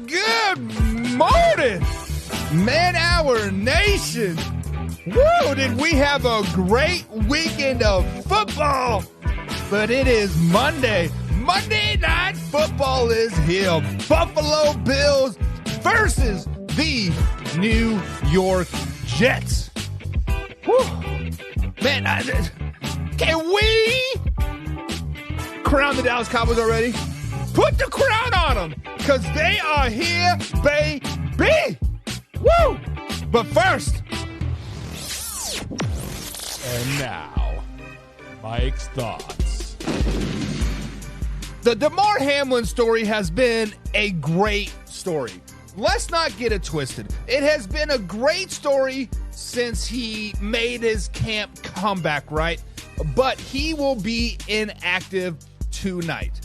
Good morning, Man Hour Nation. Woo, did we have a great weekend of football? But it is Monday. Monday Night Football is here. Buffalo Bills versus the New York Jets. Woo. Man, can we crown the Dallas Cowboys already? Put the crown on them, because they are here, baby. Woo! But first, and now, Mike's thoughts. The Damar Hamlin story has been a great story. Let's not get it twisted. It has been a great story since he made his camp comeback, right? But he will be inactive tonight.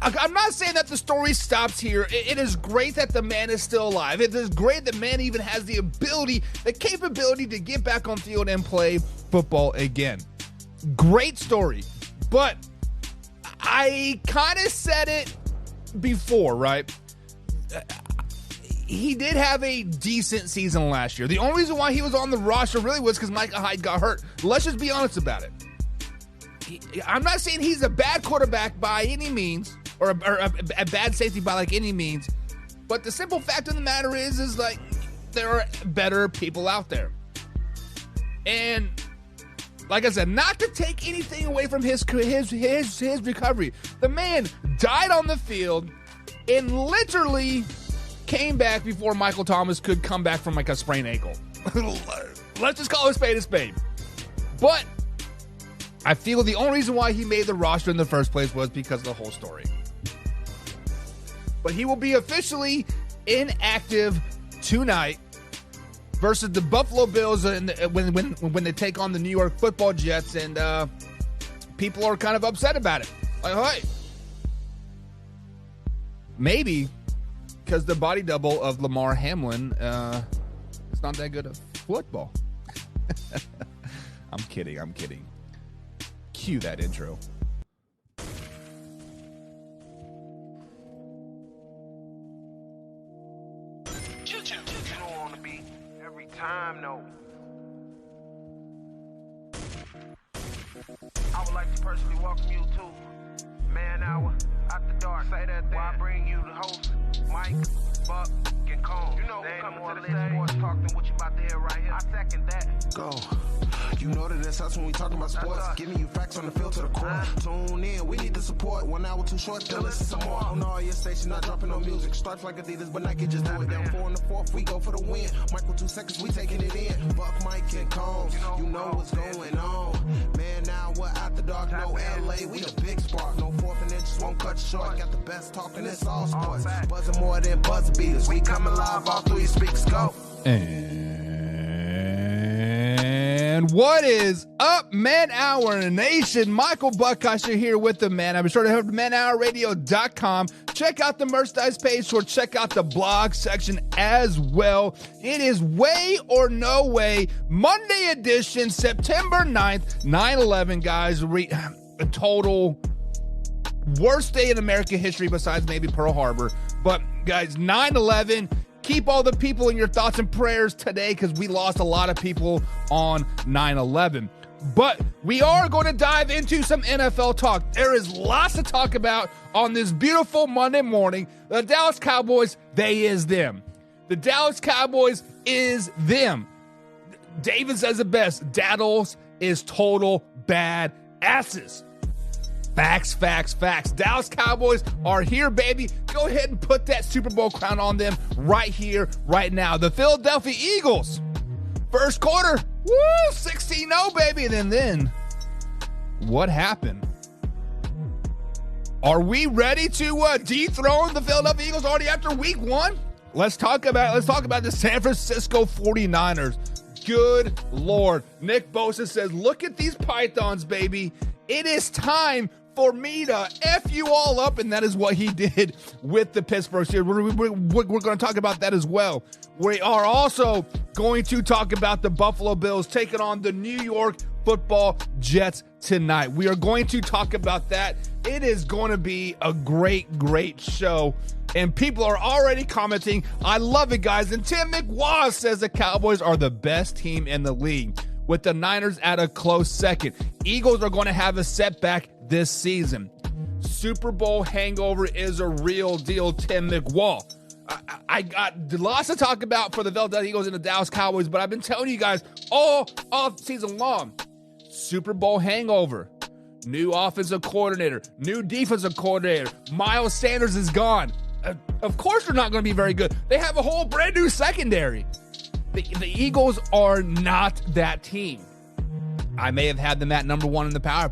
I'm not saying that the story stops here. It is great that the man is still alive. It is great that man even has the ability, the capability to get back on field and play football again. Great story. But I kind of said it before, right? He did have a decent season last year. The only reason why he was on the roster really was because Micah Hyde got hurt. Let's just be honest about it. I'm not saying he's a bad quarterback by any means, or a bad safety by like any means, but the simple fact of the matter is like there are better people out there. And like I said, not to take anything away from his recovery, the man died on the field and literally came back before Michael Thomas could come back from like a sprained ankle. Let's just call a spade. But I feel the only reason why he made the roster in the first place was because of the whole story. But he will be officially inactive tonight versus the Buffalo Bills when they take on the New York Football Jets, and people are kind of upset about it. Like, hey, maybe because the body double of Damar Hamlin is not that good at football. I'm kidding. Cue that intro. You don't want to be every time, no. I would like to personally welcome you to Man Hour After Dark. Say that thing. While I bring you the host, Mike, Buck, and Cone. You know who's coming to the stage. Sports talk than what you about to hear right here. I second that. Go. You know that it's us when we talking about sports. Giving you facts on the field to the core. Tune in, we need the support. 1 hour too short, still listen some more. On all your stations, not dropping no music. Starts like Adidas, but Nike just do it. Down 4 in the 4th, we go for the win. Michael 2 seconds, we taking it in. Buck, Mike, and Combs, you know what's going on. Man, now we're After Dark, no LA, we the big spark. No 4th and inches, won't cut short. Got the best talking, it's all sports. Buzzing more than buzz beaters. We coming live all through your speakers, go. And what is up, Man Hour Nation? Michael Buckheischer here with the Man. I'm sure to head to manhourradio.com. Check out the merchandise page or check out the blog section as well. It is Way or No Way, Monday edition, September 9th, 9/11, guys. A total worst day in American history besides maybe Pearl Harbor. But, guys, 9/11. Keep all the people in your thoughts and prayers today because we lost a lot of people on 9/11. But we are going to dive into some NFL talk. There is lots to talk about on this beautiful Monday morning. The Dallas Cowboys, they is them. The Dallas Cowboys is them. David says it best. Daddles is total bad asses. Facts. Dallas Cowboys are here, baby. Go ahead and put that Super Bowl crown on them right here, right now. The Philadelphia Eagles, first quarter, 16-0, baby. And then what happened? Are we ready to dethrone the Philadelphia Eagles already after week 1? Let's talk about the San Francisco 49ers. Good Lord. Nick Bosa says, look at these pythons, baby. It is time for me to F you all up, and that is what he did with the Pittsburgh Steelers. We're going to talk about that as well. We are also going to talk about the Buffalo Bills taking on the New York Football Jets tonight. We are going to talk about that. It is going to be a great show. And people are already commenting. I love it, guys. And Tim McWaz says the Cowboys are the best team in the league, with the Niners at a close second. Eagles are going to have a setback this season. Super Bowl hangover is a real deal, Tim McWall. I got lots to talk about for the Philadelphia Eagles and the Dallas Cowboys, but I've been telling you guys all off season long. Super Bowl hangover. New offensive coordinator. New defensive coordinator. Miles Sanders is gone. Of course they're not going to be very good. They have a whole brand new secondary. The Eagles are not that team. I may have had them at number one in the power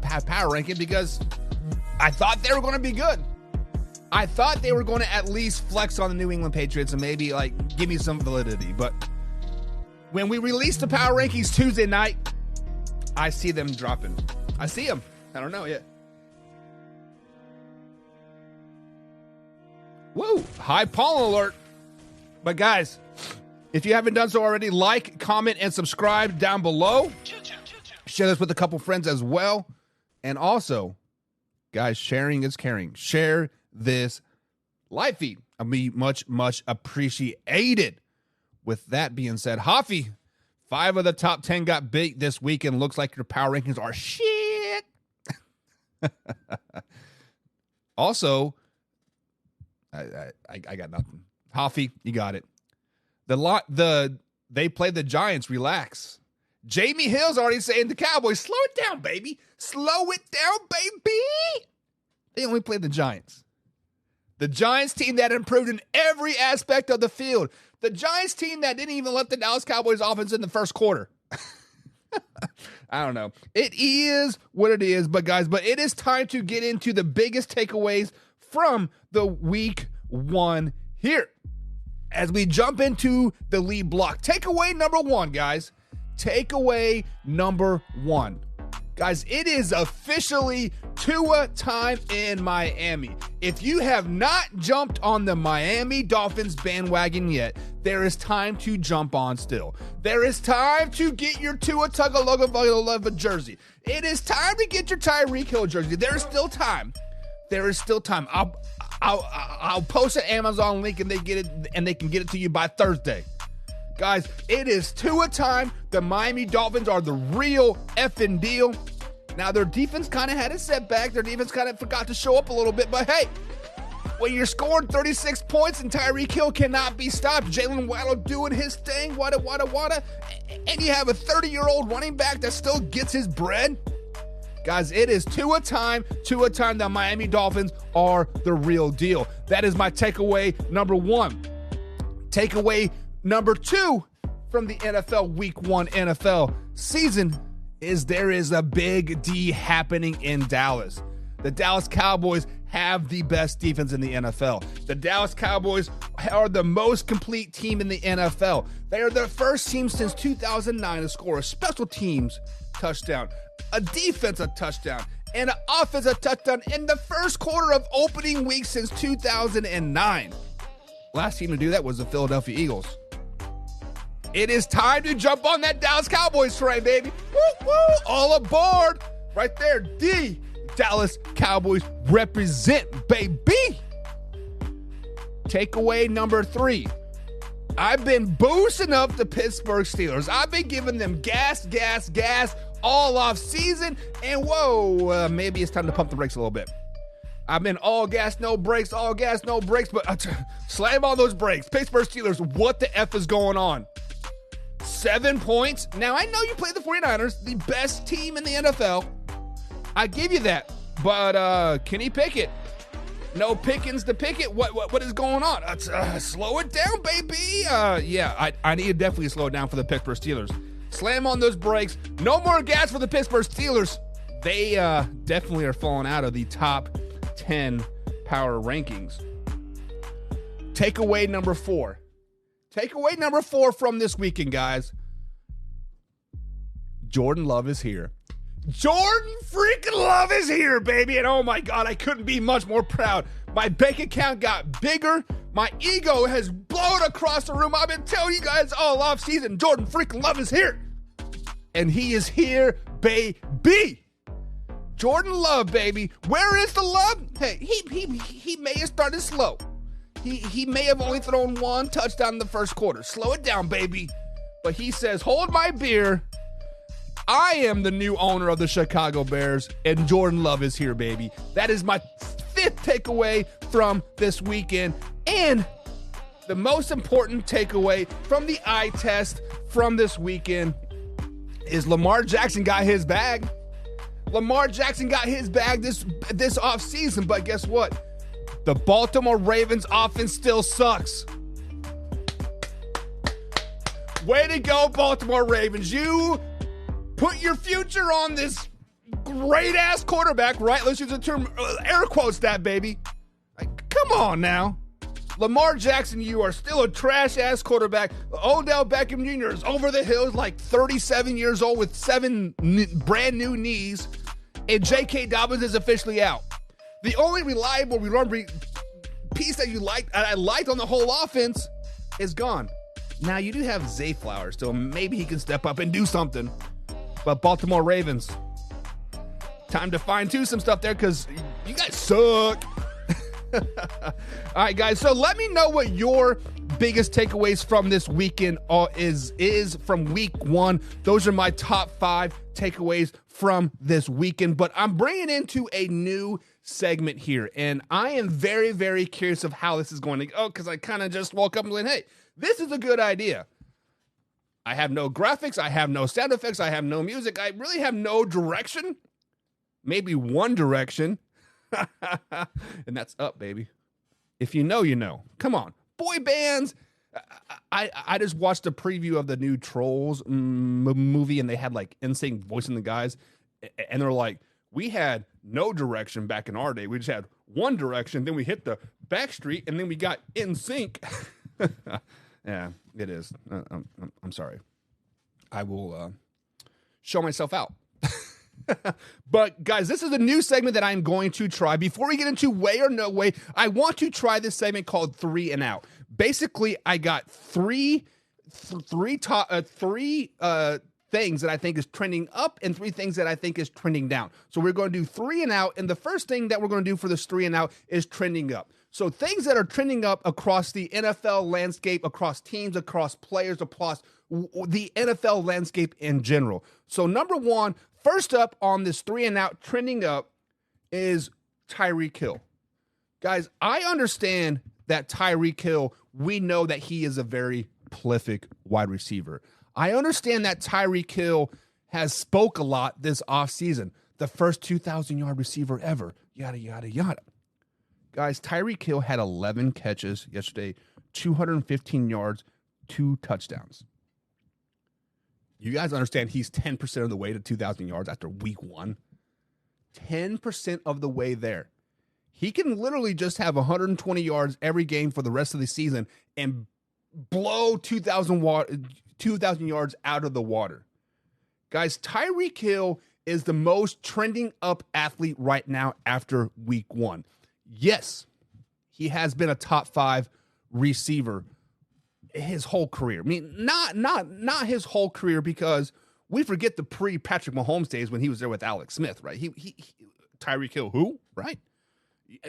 ranking because I thought they were going to be good. I thought they were going to at least flex on the New England Patriots and maybe give me some validity. But when we release the power rankings Tuesday night, I see them dropping. I see them. I don't know yet. Woo! High pollen alert. But guys, if you haven't done so already, like, comment, and subscribe down below. Share this with a couple friends as well. And also, guys, sharing is caring. Share this live feed. I'll be much appreciated. With that being said, Hoffy, 5 of the top 10 got big this week, and looks like your power rankings are shit. Also, I got nothing. Hoffy, you got it. They played the Giants. Relax. Jamie Hill's already saying the Cowboys, slow it down, baby. Slow it down, baby. They only played the Giants. The Giants team that improved in every aspect of the field. The Giants team that didn't even let the Dallas Cowboys offense in the first quarter. I don't know. It is what it is, but it is time to get into the biggest takeaways from the week 1 here. As we jump into the lead block. Takeaway number 1, guys. Takeaway number 1. Guys, it is officially Tua time in Miami. If you have not jumped on the Miami Dolphins bandwagon yet, there is time to jump on still. There is time to get your Tua Tagovailoa jersey. It is time to get your Tyreek Hill jersey. There is still time. There is still time. I'll post an Amazon link and they can get it to you by Thursday. Guys, it is Tua time. The Miami Dolphins are the real effing deal. Now, their defense kind of had a setback. Their defense kind of forgot to show up a little bit. But, hey, when you're scoring 36 points and Tyreek Hill cannot be stopped, Jalen Waddle doing his thing, wada, and you have a 30-year-old running back that still gets his bread. Guys, it is Tua time. Tua time. The Miami Dolphins are the real deal. That is my takeaway number 1. Takeaway number 2 from the NFL Week 1 NFL season is there is a big D happening in Dallas. The Dallas Cowboys have the best defense in the NFL. The Dallas Cowboys are the most complete team in the NFL. They are the first team since 2009 to score a special teams touchdown, a defensive touchdown, and an offensive touchdown in the first quarter of opening week since 2009. Last team to do that was the Philadelphia Eagles. It is time to jump on that Dallas Cowboys train, baby. Woo, woo, all aboard. Right there, the Dallas Cowboys represent, baby. Takeaway number 3. I've been boosting up the Pittsburgh Steelers. I've been giving them gas all off season. And whoa, maybe it's time to pump the brakes a little bit. I've been all gas, no brakes, but slam on those brakes. Pittsburgh Steelers, what the F is going on? 7 points. Now, I know you play the 49ers, the best team in the NFL. I give you that. But Kenny Pickett, no Pickens to Pickett. What is going on? Slow it down, baby. I need to definitely slow it down for the Pittsburgh Steelers. Slam on those brakes. No more gas for the Pittsburgh Steelers. They definitely are falling out of the top 10 power rankings. Takeaway number 4. Takeaway number 4 from this weekend, guys. Jordan Love is here. Jordan freaking Love is here, baby. And oh my God, I couldn't be much more proud. My bank account got bigger. My ego has blown across the room. I've been telling you guys all off season, Jordan freaking Love is here. And he is here, baby. Jordan Love, baby. Where is the love? Hey, he may have started slow. He may have only thrown one touchdown in the first quarter. Slow it down, baby. But he says, hold my beer. I am the new owner of the Chicago Bears, and Jordan Love is here, baby. That is my 5th takeaway from this weekend. And the most important takeaway from the eye test from this weekend is Lamar Jackson got his bag. Lamar Jackson got his bag this offseason, but guess what? The Baltimore Ravens offense still sucks. Way to go, Baltimore Ravens. You put your future on this great-ass quarterback, right? Let's use the term, air quotes that, baby. Like, come on now. Lamar Jackson, you are still a trash-ass quarterback. Odell Beckham Jr. is over the hills, like 37 years old with 7 brand new knees. And J.K. Dobbins is officially out. The only reliable piece that I liked on the whole offense is gone. Now, you do have Zay Flowers, so maybe he can step up and do something. But Baltimore Ravens, time to fine-tune some stuff there because you guys suck. All right, guys, so let me know what your biggest takeaways from this weekend is from week 1. Those are my top 5 takeaways from this weekend. But I'm bringing into a new segment here, and I am very, very curious of how this is going to go because I kind of just woke up and went, hey, this is a good idea. I have no graphics. I have no sound effects. I have no music. I really have no direction. Maybe one direction. And that's up, baby. If you know, you know. Come on. Boy bands. I just watched a preview of the new Trolls movie, and they had like NSYNC voicing the guys. And they're like, we had no direction back in our day. We just had one direction. Then we hit the back street, and then we got NSYNC. Yeah, it is. I'm sorry. I will show myself out. But, guys, this is a new segment that I'm going to try. Before we get into way or no way, I want to try this segment called 3 and Out. Basically, I got three things that I think is trending up and 3 things that I think is trending down. So we're going to do 3 and Out, and the first thing that we're going to do for this 3 and Out is trending up. So things that are trending up across the NFL landscape, across teams, across players, across the NFL landscape in general. So number 1, first up on this 3 and Out trending up is Tyreek Hill. Guys, I understand that Tyreek Hill, we know that he is a very prolific wide receiver. I understand that Tyreek Hill has spoke a lot this offseason. The first 2,000-yard receiver ever. Yada, yada, yada. Guys, Tyreek Hill had 11 catches yesterday, 215 yards, 2 touchdowns. You guys understand he's 10% of the way to 2,000 yards after week 1? 10% of the way there. He can literally just have 120 yards every game for the rest of the season and blow 2,000 yards out of the water. Guys, Tyreek Hill is the most trending up athlete right now after week 1. Yes, he has been a top 5 receiver his whole career. I mean, not his whole career, because we forget the pre-Patrick Mahomes days when he was there with Alex Smith, right? He Tyreek Hill, who, right?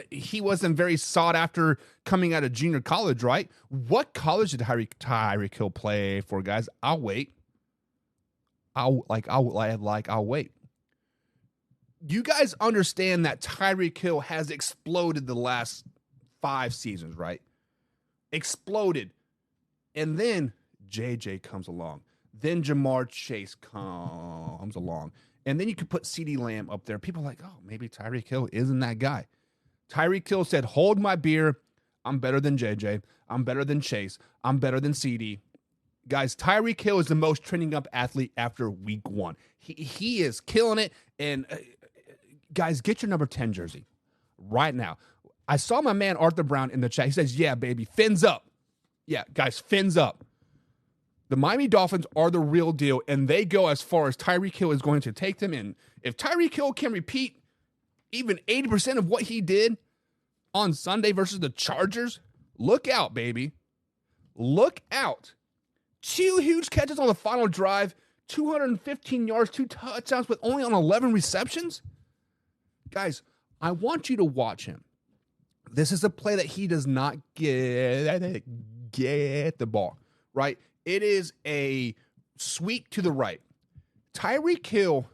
He wasn't very sought after coming out of junior college, right? What college did Tyreek Hill play for, guys? I'll wait. I'll wait. You guys understand that Tyreek Hill has exploded the last 5 seasons, right? Exploded. And then JJ comes along. Then Jamar Chase comes along. And then you could put CeeDee Lamb up there. People are like, oh, maybe Tyreek Hill isn't that guy. Tyreek Hill said, hold my beer. I'm better than JJ. I'm better than Chase. I'm better than CeeDee. Guys, Tyreek Hill is the most trending up athlete after week 1. He is killing it. And guys, get your number 10 jersey right now. I saw my man Arthur Brown in the chat. He says, yeah, baby, fins up. Yeah, guys, fins up. The Miami Dolphins are the real deal, and they go as far as Tyreek Hill is going to take them in. If Tyreek Hill can repeat even 80% of what he did on Sunday versus the Chargers, look out, baby. Look out. 2 huge catches on the final drive, 215 yards, 2 touchdowns with only on 11 receptions. Guys, I want you to watch him. This is a play that he does not get the ball, right? It is a sweep to the right. Tyreek Hill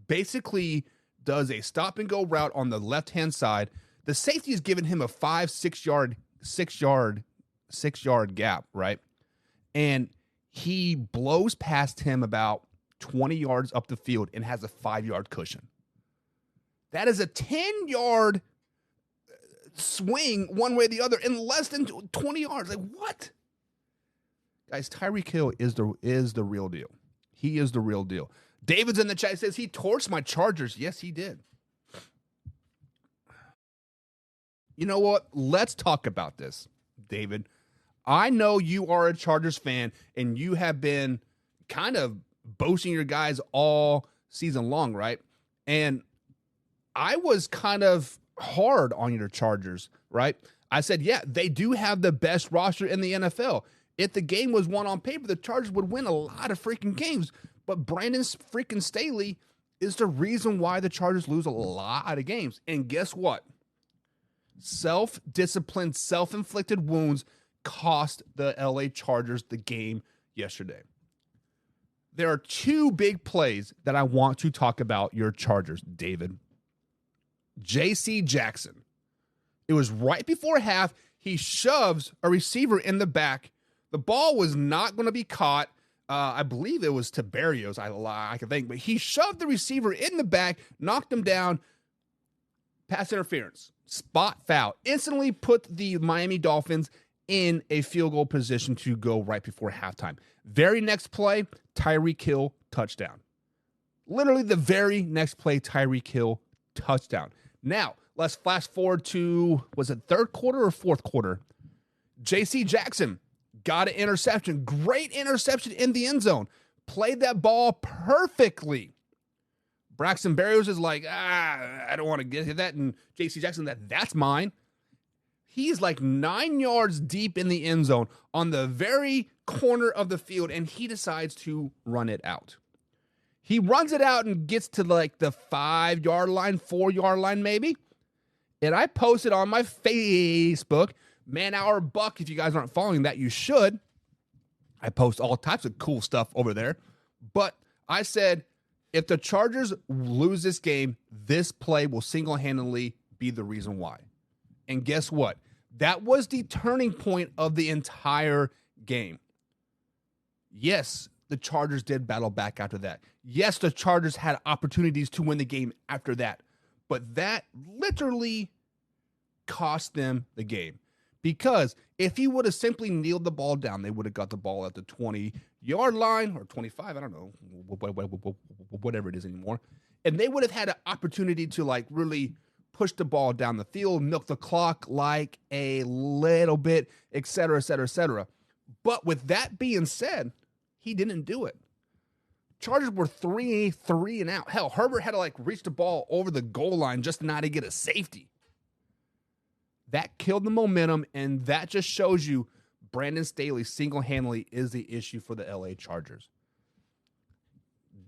basically does a stop and go route on the left-hand side. The safety is giving him a 6 yard gap, right? And he blows past him about 20 yards up the field and has a 5-yard cushion. That is a 10-yard swing one way or the other in less than 20 yards. Like, what? Guys, Tyreek Hill is the real deal. He is the real deal. David's in the chat. He says he torched my Chargers. Yes, he did. You know what? Let's talk about this, David. I know you are a Chargers fan, and you have been kind of boasting your guys all season long, right? And I was kind of hard on your Chargers, right? I said, yeah, they do have the best roster in the NFL. If the game was won on paper, the Chargers would win a lot of freaking games. But Brandon freaking Staley is the reason why the Chargers lose a lot of games. And guess what? Self-discipline, self-inflicted wounds cost the LA Chargers the game yesterday. There are two big plays that I want to talk about your Chargers, David. J.C. Jackson. It was right before half. He shoves a receiver in the back. The ball was not going to be caught. I believe it was to Barrios, I can think. But he shoved the receiver in the back, knocked him down. Pass interference. Spot foul. Instantly put the Miami Dolphins in a field goal position to go right before halftime. Very next play, Tyreek Hill, touchdown. Literally the very next play, Tyreek Hill, touchdown. Now, let's flash forward to, was it third quarter or fourth quarter? J.C. Jackson got an interception. Great interception in the end zone. Played that ball perfectly. Braxton Berrios is like, I don't want to get that. And J.C. Jackson, that's mine. He's like 9 yards deep in the end zone on the very corner of the field, and he decides to run it out. He runs it out and gets to like the 5-yard line, 4-yard line maybe. And I posted on my Facebook, Man Hour Buck. If you guys aren't following that, you should. I post all types of cool stuff over there. But I said, if the Chargers lose this game, this play will single-handedly be the reason why. And guess what? That was the turning point of the entire game. Yes, the Chargers did battle back after that. Yes, the Chargers had opportunities to win the game after that. But that literally cost them the game. Because if he would have simply kneeled the ball down, they would have got the ball at the 20-yard line or 25, I don't know, whatever it is anymore. And they would have had an opportunity to like really push the ball down the field, milk the clock like a little bit, et cetera, et cetera, et cetera. But with that being said, he didn't do it. Chargers were 3 and out. Hell, Herbert had to like reach the ball over the goal line just not to get a safety. That killed the momentum, and that just shows you Brandon Staley single-handedly is the issue for the LA Chargers.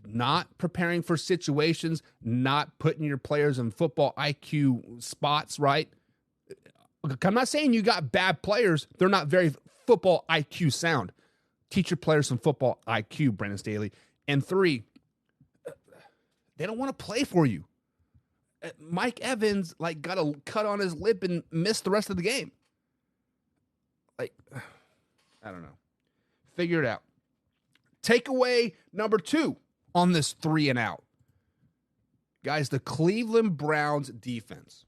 Not preparing for situations, not putting your players in football IQ spots, right? I'm not saying you got bad players. They're not very football IQ sound. Teach your players some football IQ, Brandon Staley. And 3, they don't want to play for you. Mike Evans like got a cut on his lip and missed the rest of the game. Like, I don't know. Figure it out. Takeaway number 2 on this 3 and out. Guys, the Cleveland Browns defense.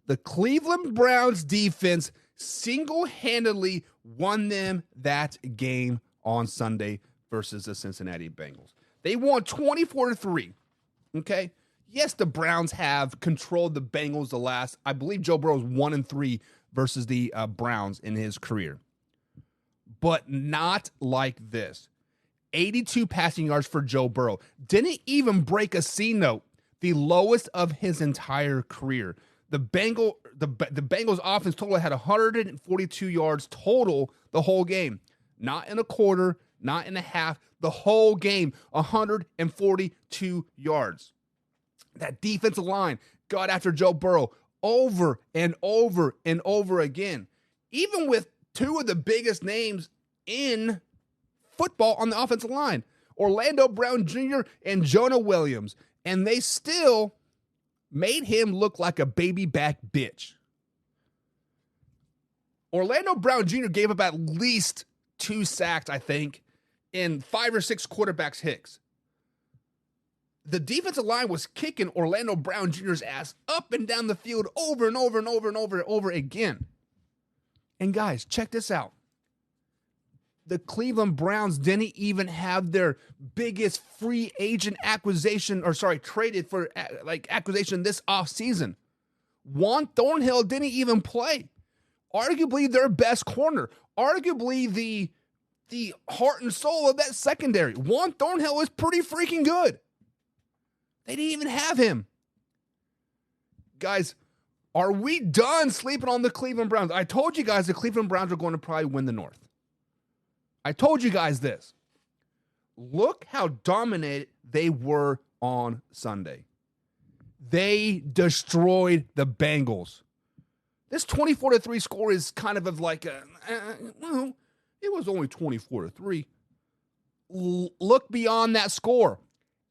The Cleveland Browns defense single-handedly won them that game on Sunday versus the Cincinnati Bengals. They won 24-3. Okay? Yes, the Browns have controlled the Bengals the last, I believe Joe Burrow's 1-3 versus the Browns in his career. But not like this. 82 passing yards for Joe Burrow. Didn't even break a C note, the lowest of his entire career. The Bengals offense total had 142 yards total the whole game. Not in a quarter, not in a half, the whole game, 142 yards. That defensive line got after Joe Burrow over and over and over again. Even with two of the biggest names in football on the offensive line, Orlando Brown Jr. and Jonah Williams, and they still made him look like a baby back bitch. Orlando Brown Jr. gave up at least 2 sacks, I think, in 5 or 6 quarterbacks hits. The defensive line was kicking Orlando Brown Jr.'s ass up and down the field over and over and over and over and over again. And guys, check this out. The Cleveland Browns didn't even have their biggest free agent traded for acquisition this offseason. Juan Thornhill didn't even play. Arguably their best corner. Arguably the heart and soul of that secondary. Juan Thornhill is pretty freaking good. They didn't even have him. Guys, are we done sleeping on the Cleveland Browns? I told you guys the Cleveland Browns are going to probably win the North. I told you guys this. Look how dominant they were on Sunday. They destroyed the Bengals. This 24-3 score is kind of like it was only 24-3. Look beyond that score.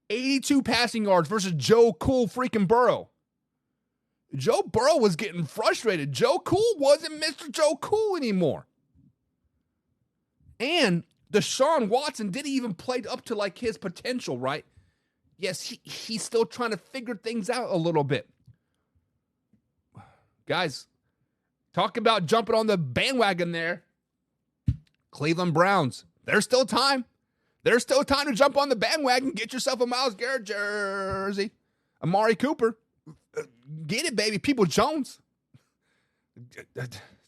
82 passing yards versus Joe Cool freaking Burrow. Joe Burrow was getting frustrated. Joe Cool wasn't Mr. Joe Cool anymore. And Deshaun Watson didn't even play up to like his potential, right? Yes, he's still trying to figure things out a little bit. Guys, talk about jumping on the bandwagon there. Cleveland Browns, there's still time. There's still time to jump on the bandwagon. Get yourself a Myles Garrett jersey. Amari Cooper. Get it, baby. People Jones.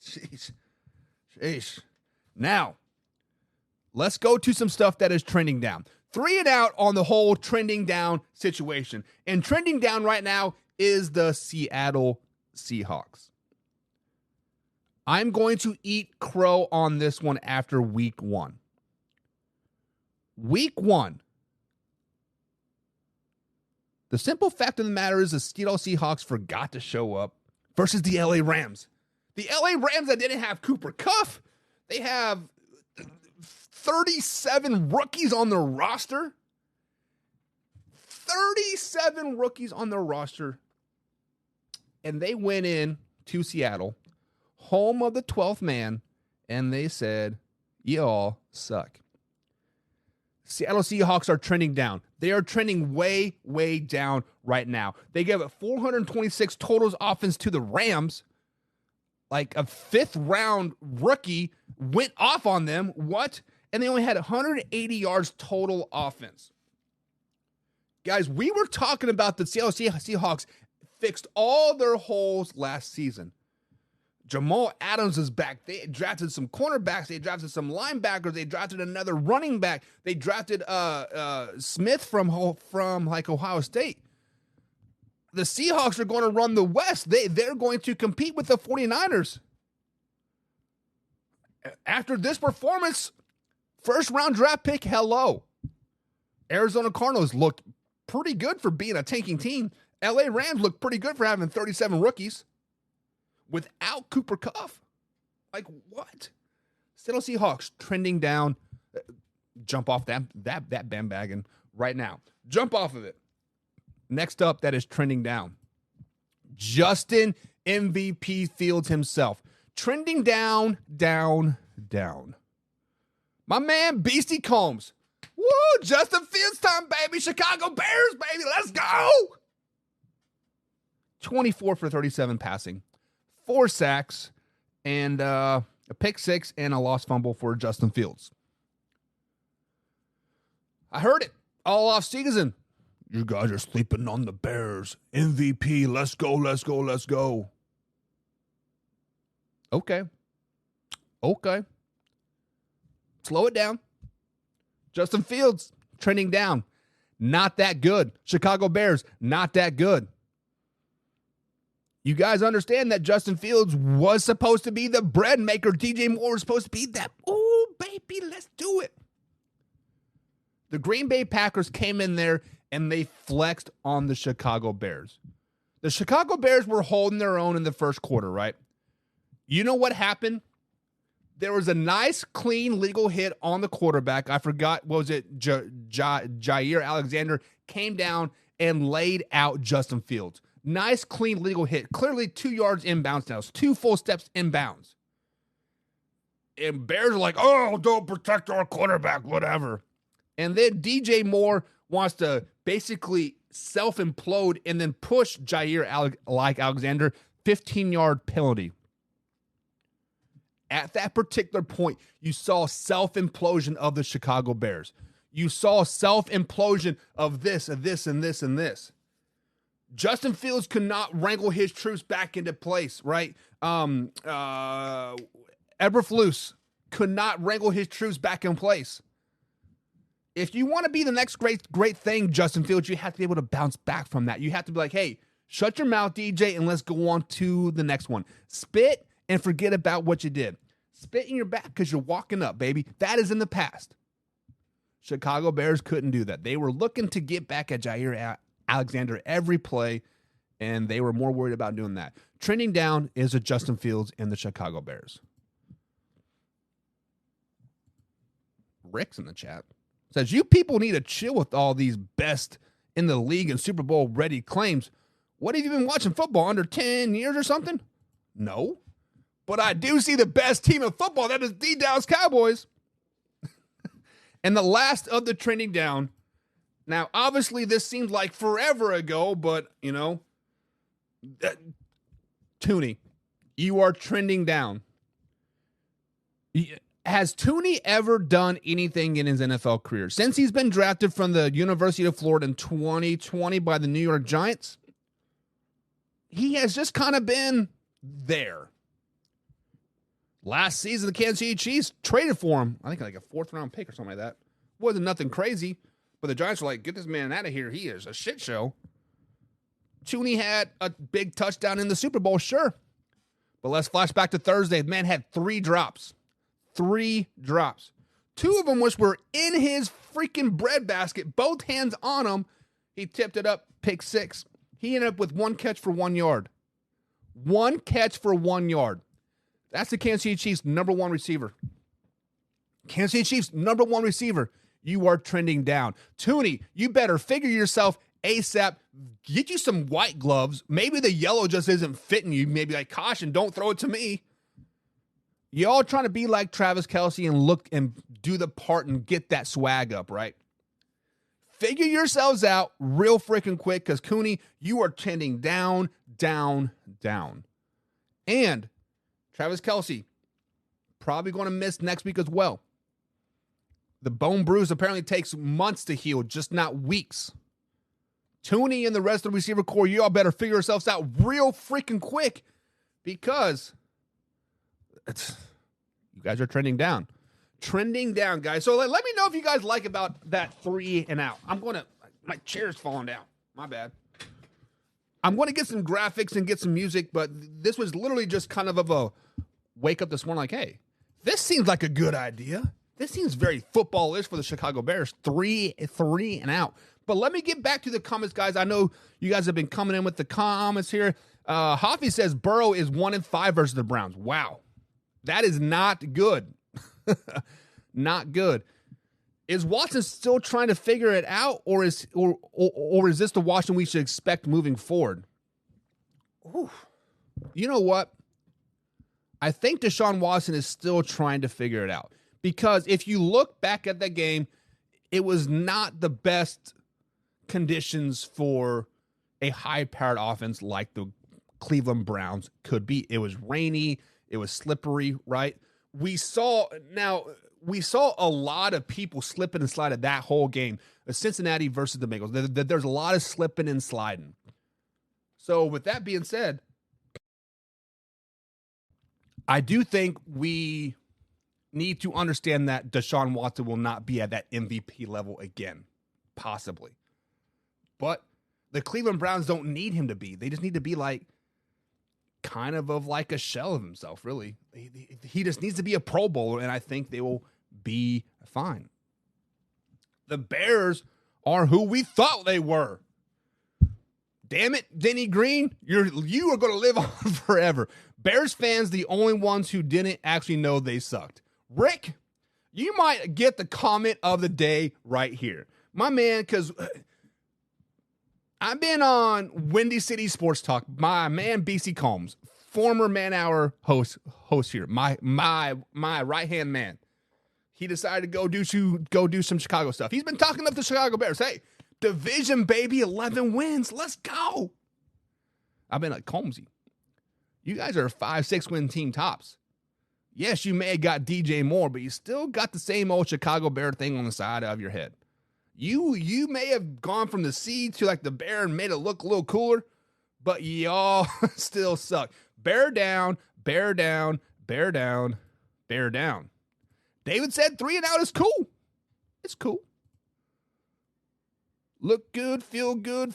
Sheesh. Now, let's go to some stuff that is trending down. 3 and out on the whole trending down situation. And trending down right now is the Seattle Seahawks. I'm going to eat crow on this one after week 1. Week 1. The simple fact of the matter is the Seattle Seahawks forgot to show up versus the LA Rams. The LA Rams that didn't have Cooper Kupp. They have 37 rookies on their roster. 37 rookies on their roster. And they went in to Seattle, home of the 12th man, and they said, y'all suck. Seattle Seahawks are trending down. They are trending way, way down right now. They gave up 426 totals offense to the Rams. Like a 5th round rookie went off on them. What? And they only had 180 yards total offense. Guys, we were talking about the Seattle Seahawks fixed all their holes last season. Jamal Adams is back. They drafted some cornerbacks. They drafted some linebackers. They drafted another running back. They drafted Smith from Ohio State. The Seahawks are going to run the West. They're going to compete with the 49ers. After this performance, 1st round draft pick, hello. Arizona Cardinals look pretty good for being a tanking team. LA Rams look pretty good for having 37 rookies. Without Cooper Kupp? Like, what? Seattle Seahawks trending down. Jump off that bandwagon right now. Jump off of it. Next up, that is trending down. Justin MVP Fields himself. Trending down, down, down. My man, Beastie Combs. Woo! Justin Fields time, baby. Chicago Bears, baby. Let's go! 24 for 37 passing. 4 sacks, and a pick 6 and a lost fumble for Justin Fields. I heard it all off season. You guys are sleeping on the Bears. MVP, let's go, let's go, let's go. Okay. Slow it down. Justin Fields, trending down. Not that good. Chicago Bears, not that good. You guys understand that Justin Fields was supposed to be the bread maker. DJ Moore was supposed to be that. Oh, baby, let's do it. The Green Bay Packers came in there and they flexed on the Chicago Bears. The Chicago Bears were holding their own in the first quarter, right? You know what happened? There was a nice, clean, legal hit on the quarterback. I forgot, what was it? Jair Alexander came down and laid out Justin Fields. Nice, clean, legal hit. Clearly 2 yards inbounds now. It's 2 full steps inbounds. And Bears are like, oh, don't protect our quarterback, whatever. And then DJ Moore wants to basically self-implode and then push Jair Alexander 15-yard penalty. At that particular point, you saw self-implosion of the Chicago Bears. You saw self-implosion of this, and this, and this, and this. Justin Fields could not wrangle his troops back into place, right? Eberflus could not wrangle his troops back in place. If you want to be the next great thing, Justin Fields, you have to be able to bounce back from that. You have to be like, hey, shut your mouth, DJ, and let's go on to the next one. Spit and forget about what you did. Spit in your back because you're walking up, baby. That is in the past. Chicago Bears couldn't do that. They were looking to get back at Jair Alexander every play, and they were more worried about doing that. Trending down is a Justin Fields and the Chicago Bears. Rick's in the chat. Says, you people need to chill with all these best in the league and Super Bowl ready claims. What, have you been watching football under 10 years or something? No. But I do see the best team in football. That is the Dallas Cowboys. And the last of the trending down. Now, obviously, this seems like forever ago, but, you know, Tooney, you are trending down. Has Tooney ever done anything in his NFL career? Since he's been drafted from the University of Florida in 2020 by the New York Giants, he has just kind of been there. Last season, the Kansas City Chiefs traded for him. I think like a 4th-round pick or something like that. Wasn't nothing crazy, but the Giants were like, get this man out of here. He is a shit show. Tooney had a big touchdown in the Super Bowl, sure. But let's flash back to Thursday. The man had 3 drops. 3 drops. 2 of them which were in his freaking breadbasket, both hands on him. He tipped it up, pick 6. He ended up with 1 catch for 1 yard. 1 catch for 1 yard. That's the Kansas City Chiefs' number 1 receiver. Kansas City Chiefs' number 1 receiver. You are trending down. Tooney, you better figure yourself ASAP. Get you some white gloves. Maybe the yellow just isn't fitting you. Maybe like, caution, don't throw it to me. Y'all trying to be like Travis Kelce and look and do the part and get that swag up, right? Figure yourselves out real freaking quick because, Cooney, you are trending down, down, down. And Travis Kelce, probably going to miss next week as well. The bone bruise apparently takes months to heal, just not weeks. Tooney and the rest of the receiver core, you all better figure yourselves out real freaking quick because you guys are trending down. Trending down, guys. So let me know if you guys like about that 3 and out. My chair's falling down. My bad. I'm going to get some graphics and get some music, but this was literally just kind of a wake up this morning like, hey, this seems like a good idea. This seems very football-ish for the Chicago Bears. 3 and out. But let me get back to the comments, guys. I know you guys have been coming in with the comments here. Hoffy says Burrow is 1-5 versus the Browns. Wow. That is not good. Not good. Is Watson still trying to figure it out, or is this the Washington we should expect moving forward? Ooh. You know what? I think Deshaun Watson is still trying to figure it out. Because if you look back at that game, it was not the best conditions for a high-powered offense like the Cleveland Browns could be. It was rainy. It was slippery, right? We saw a lot of people slipping and sliding that whole game. Cincinnati versus the Bengals. There's a lot of slipping and sliding. So with that being said, I do think we need to understand that Deshaun Watson will not be at that MVP level again, possibly. But the Cleveland Browns don't need him to be. They just need to be like kind of like a shell of himself, really. He just needs to be a Pro Bowler, and I think they will be fine. The Bears are who we thought they were. Damn it, Denny Green, you are going to live on forever. Bears fans, the only ones who didn't actually know they sucked. Rick, you might get the comment of the day right here. My man, because I've been on Windy City Sports Talk. My man, BC Combs, former Man Hour host here, my right-hand man. He decided to go do some Chicago stuff. He's been talking up the Chicago Bears. Hey, division, baby, 11 wins. Let's go. I've been like, Combsy, you guys are a 5-6 win team tops. Yes, you may have got DJ Moore, but you still got the same old Chicago Bear thing on the side of your head. You may have gone from the C to like the Bear and made it look a little cooler, but y'all still suck. Bear down, bear down, bear down, bear down. David said 3-0 is cool. It's cool. Look good, feel good,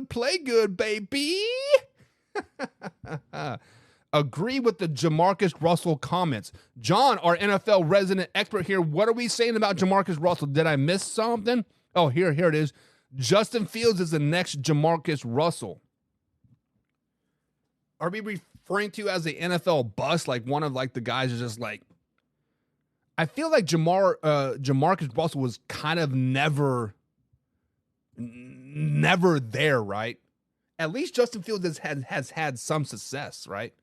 play good, baby. Agree with the Jamarcus Russell comments. John, our NFL resident expert here, what are we saying about Jamarcus Russell? Did I miss something? Oh, here it is. Justin Fields is the next Jamarcus Russell. Are we referring to as the NFL bust? Like one of like the guys is just like, I feel like Jamarcus Russell was kind of never there, right? At least Justin Fields has had some success, right?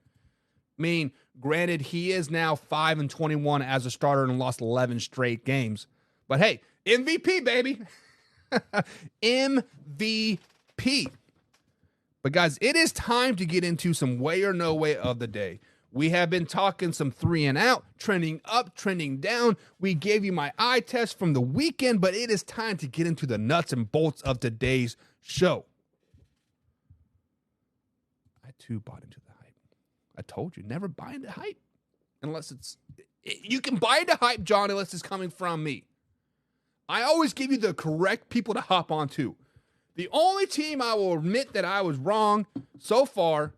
I mean, granted, he is now 5-21 as a starter and lost 11 straight games. But hey, MVP, baby. MVP. But guys, it is time to get into some way or no way of the day. We have been talking some 3 and out, trending up, trending down. We gave you my eye test from the weekend, but it is time to get into the nuts and bolts of today's show. I too bought into the hype. I told you, never buy into hype unless you can buy into hype, John, unless it's coming from me. I always give you the correct people to hop onto. The only team I will admit that I was wrong so far,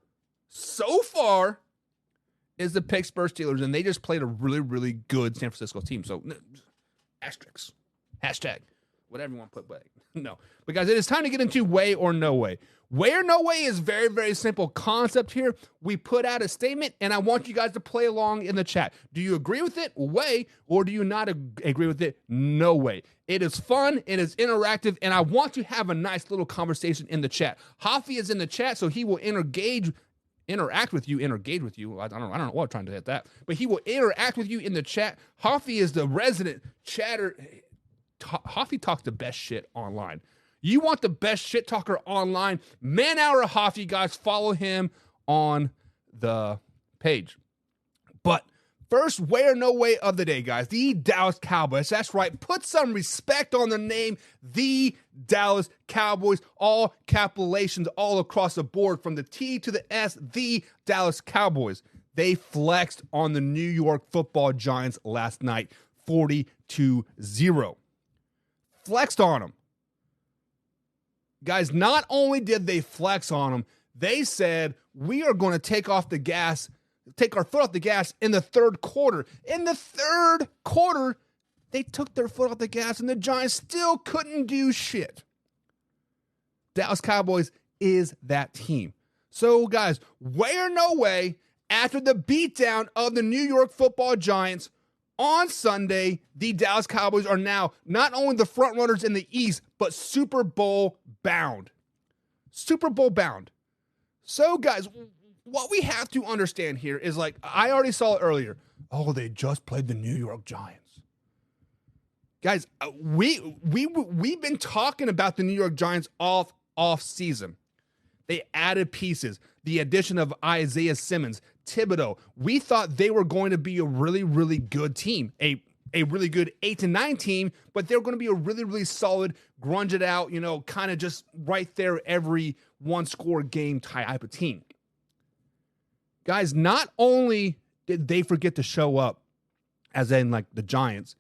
is the Pittsburgh Steelers, and they just played a really, really good San Francisco team. So, asterisks, hashtag, whatever you want to put, but no. But guys, it is time to get into way or no way. Way or no way is very, very simple concept here. We put out a statement, and I want you guys to play along in the chat. Do you agree with it? Way, or do you not agree with it? No way. It is fun, it is interactive, and I want to have a nice little conversation in the chat. Hafi is in the chat, so he will interact with you. I don't know what I'm trying to hit that, but he will interact with you in the chat. Hafi is the resident chatter. Hafi talks the best shit online. You want the best shit talker online? Man Hour Hafi, guys, follow him on the page. But first, way or no way of the day, guys. The Dallas Cowboys. That's right. Put some respect on the name. The Dallas Cowboys. All capitalations all across the board from the T to the S. The Dallas Cowboys. They flexed on the New York Football Giants last night. 40-0. Flexed on them. Guys, not only did they flex on them, they said, we are going to take our foot off the gas in the third quarter. In the third quarter, they took their foot off the gas, and the Giants still couldn't do shit. Dallas Cowboys is that team. So, guys, way or no way, after the beatdown of the New York Football Giants on Sunday, the Dallas Cowboys are now not only the front runners in the East, but Super Bowl bound. Super Bowl bound. So, guys, what we have to understand here is, like, I already saw it earlier. Oh, they just played the New York Giants. Guys, we've been talking about the New York Giants off season. They added pieces. The addition of Isaiah Simmons, Thibodeau. We thought they were going to be a really, really good team. A really good 8-9 team, but they're going to be a really, really solid, grunge it out, kind of just right there every one-score game type of team. Guys, not only did they forget to show up, as in like the Giants,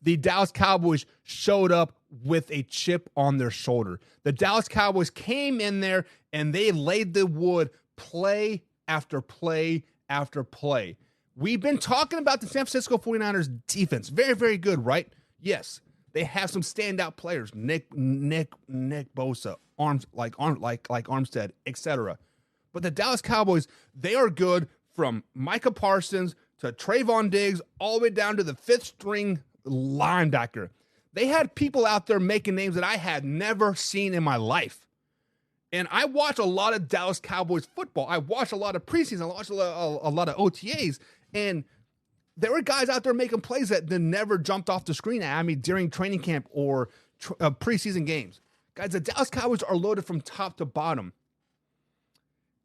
the Dallas Cowboys showed up with a chip on their shoulder. The Dallas Cowboys came in there and they laid the wood play after play after play. We've been talking about the San Francisco 49ers defense. Very, very good, right? Yes. They have some standout players, Nick Bosa, Armstead, etc. But the Dallas Cowboys, they are good from Micah Parsons to Trayvon Diggs, all the way down to the fifth string linebacker. They had people out there making names that I had never seen in my life. And I watch a lot of Dallas Cowboys football. I watch a lot of preseason. I watch a lot of OTAs. And there were guys out there making plays that never jumped off the screen at me during training camp or preseason games. Guys, the Dallas Cowboys are loaded from top to bottom.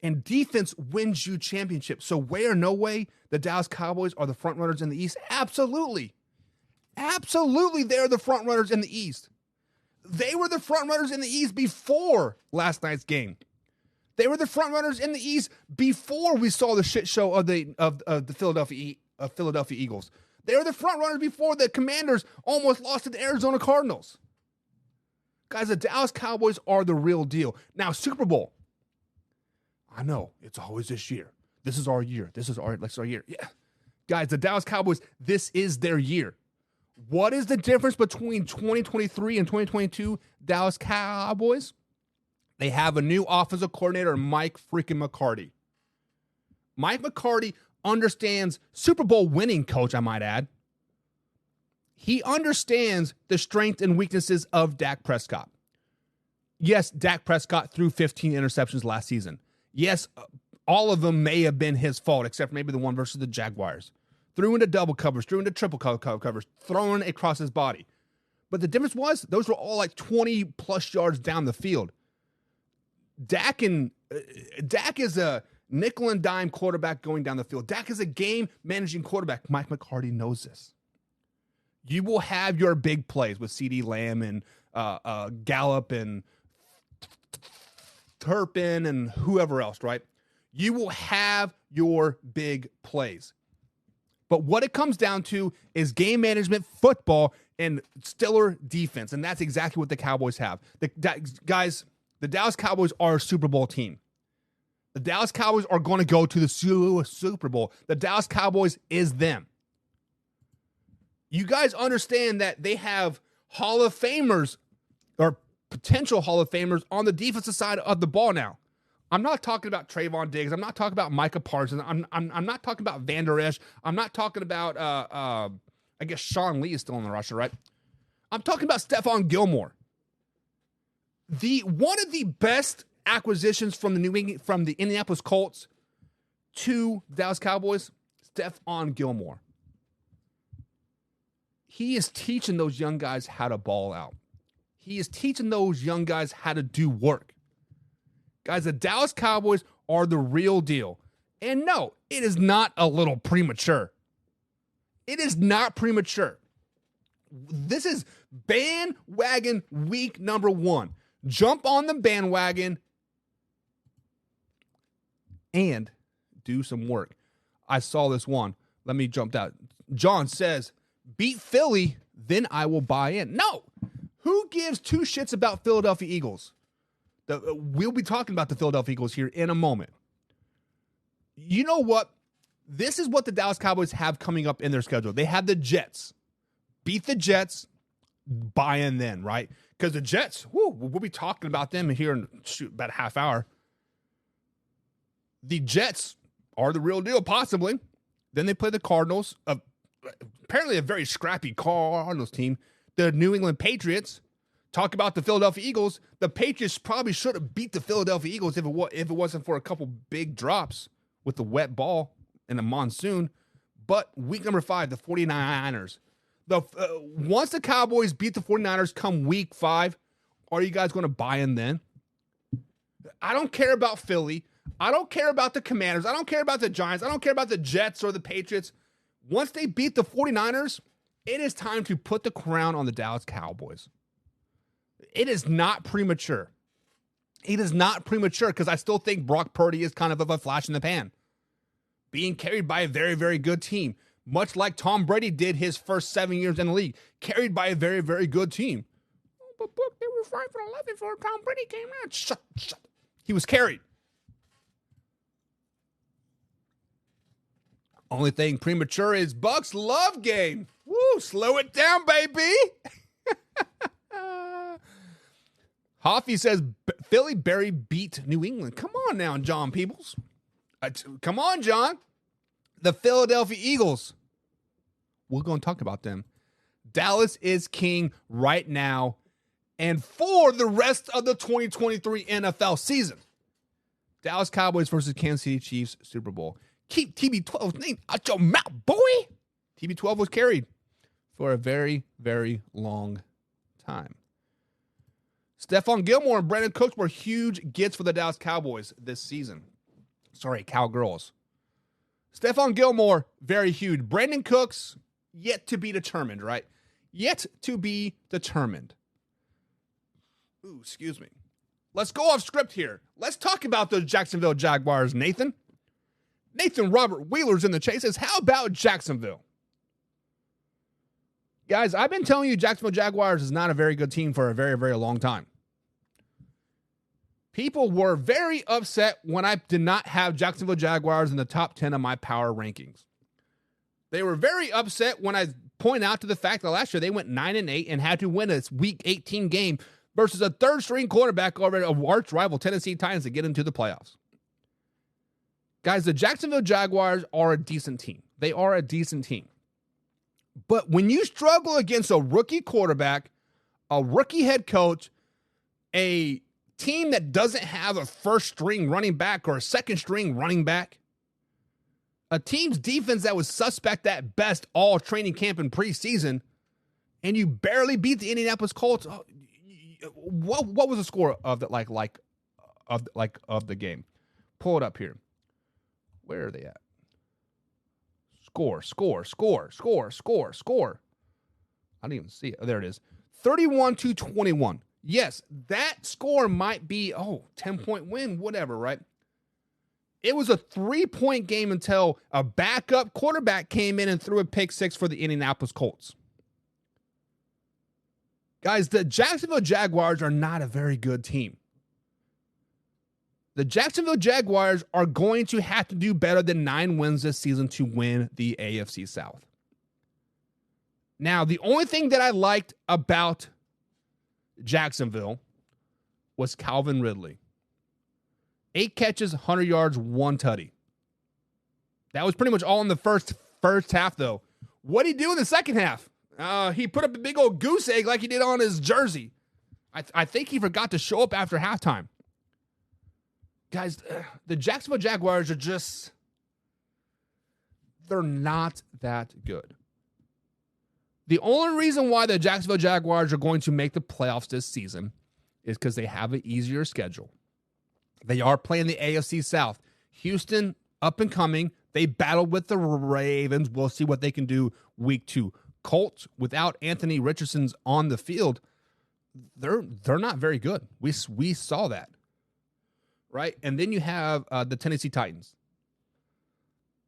And defense wins you championships. So way or no way, the Dallas Cowboys are the front runners in the East? Absolutely. Absolutely, they're the front runners in the East. They were the front runners in the East before last night's game. They were the front runners in the East before we saw the shit show of the Philadelphia Eagles. They were the front runners before the Commanders almost lost to the Arizona Cardinals. Guys, the Dallas Cowboys are the real deal. Now, Super Bowl. I know, it's always this year. This is our year. This is our year. Yeah. Guys, the Dallas Cowboys, this is their year. What is the difference between 2023 and 2022 Dallas Cowboys? They have a new offensive coordinator, Mike freaking McCarty. Mike McCarty understands Super Bowl winning, coach, I might add. He understands the strengths and weaknesses of Dak Prescott. Yes, Dak Prescott threw 15 interceptions last season. Yes, all of them may have been his fault, except maybe the one versus the Jaguars. Threw into double covers, threw into triple covers, thrown across his body. But the difference was those were all like 20-plus yards down the field. Dak is a nickel and dime quarterback going down the field. Dak is a game-managing quarterback. Mike McCarty knows this. You will have your big plays with CeeDee Lamb and Gallup and Turpin and whoever else, right? You will have your big plays. But what it comes down to is game management, football, and stellar defense. And that's exactly what the Cowboys have. The Dallas Cowboys are a Super Bowl team. The Dallas Cowboys are going to go to the Super Bowl. The Dallas Cowboys is them. You guys understand that they have Hall of Famers or potential Hall of Famers on the defensive side of the ball now. I'm not talking about Trayvon Diggs. I'm not talking about Micah Parsons. I'm not talking about Van Der Esch. I'm not talking about, I guess Sean Lee is still in the roster, right? I'm talking about Stephon Gilmore. One of the best acquisitions from the Indianapolis Colts to Dallas Cowboys, Stephon Gilmore. He is teaching those young guys how to ball out. He is teaching those young guys how to do work. Guys, the Dallas Cowboys are the real deal. And no, it is not a little premature. It is not premature. This is bandwagon week number 1. Jump on the bandwagon and do some work. I saw this one. Let me jump out. John says, beat Philly, then I will buy in. No. Who gives two shits about Philadelphia Eagles? We'll be talking about the Philadelphia Eagles here in a moment. You know what? This is what the Dallas Cowboys have coming up in their schedule. They have the Jets. Beat the Jets, buy in then, right? Because the Jets, we'll be talking about them here in about a half hour. The Jets are the real deal, possibly. Then they play the Cardinals, apparently a very scrappy Cardinals team. The New England Patriots. Talk about the Philadelphia Eagles. The Patriots probably should have beat the Philadelphia Eagles if it wasn't for a couple big drops with the wet ball and the monsoon. But week number 5, the 49ers. Once the Cowboys beat the 49ers come week 5, are you guys going to buy in then? I don't care about Philly. I don't care about the Commanders. I don't care about the Giants. I don't care about the Jets or the Patriots. Once they beat the 49ers, it is time to put the crown on the Dallas Cowboys. It is not premature. It is not premature because I still think Brock Purdy is kind of a flash in the pan. Being carried by a very, very good team. Much like Tom Brady did his first 7 years in the league. Carried by a very, very good team. Oh, but look, they were 5-11 before Tom Brady came out. Shut. He was carried. Only thing premature is Bucks love game. Woo, slow it down, baby. Hoffy says Philly Barry beat New England. Come on now, John Peebles. Come on, John. The Philadelphia Eagles. We're going to talk about them. Dallas is king right now and for the rest of the 2023 NFL season. Dallas Cowboys versus Kansas City Chiefs Super Bowl. Keep TB12's name out your mouth, boy. TB12 was carried for a very, very long time. Stephon Gilmore and Brandon Cooks were huge gets for the Dallas Cowboys this season. Sorry, Cowgirls. Stephon Gilmore, very huge. Brandon Cooks, yet to be determined, right? Yet to be determined. Ooh, excuse me. Let's go off script here. Let's talk about the Jacksonville Jaguars, Nathan. Nathan Robert Wheeler's in the chase. Says, how about Jacksonville? Guys, I've been telling you Jacksonville Jaguars is not a very good team for a very, very long time. People were very upset when I did not have Jacksonville Jaguars in the top 10 of my power rankings. They were very upset when I point out to the fact that last year they went 9-8 and had to win a Week 18 game versus a third-string quarterback over a arch rival Tennessee Titans to get into the playoffs. Guys, the Jacksonville Jaguars are a decent team. They are a decent team. But when you struggle against a rookie quarterback, a rookie head coach, a team that doesn't have a first-string running back or a second-string running back, a team's defense that was suspect at best all training camp and preseason, and you barely beat the Indianapolis Colts, what was the score of the of the game? Pull it up here. Where are they at? Score. I didn't even see it. Oh, there it is. 31-21. Yes, that score might be, 10-point win, whatever, right? It was a 3-point game until a backup quarterback came in and threw a pick six for the Indianapolis Colts. Guys, the Jacksonville Jaguars are not a very good team. The Jacksonville Jaguars are going to have to do better than 9 wins this season to win the AFC South. Now, the only thing that I liked about Jacksonville was Calvin Ridley. 8 catches, 100 yards, 1 tutty. That was pretty much all in the first half, though. What did he do in the second half? He put up a big old goose egg like he did on his jersey. I think he forgot to show up after halftime. Guys, the Jacksonville Jaguars are just, they're not that good. The only reason why the Jacksonville Jaguars are going to make the playoffs this season is because they have an easier schedule. They are playing the AFC South. Houston, up and coming. They battled with the Ravens. We'll see what they can do week 2. Colts, without Anthony Richardson's on the field, they're not very good. We saw that. Right? And then you have the Tennessee Titans.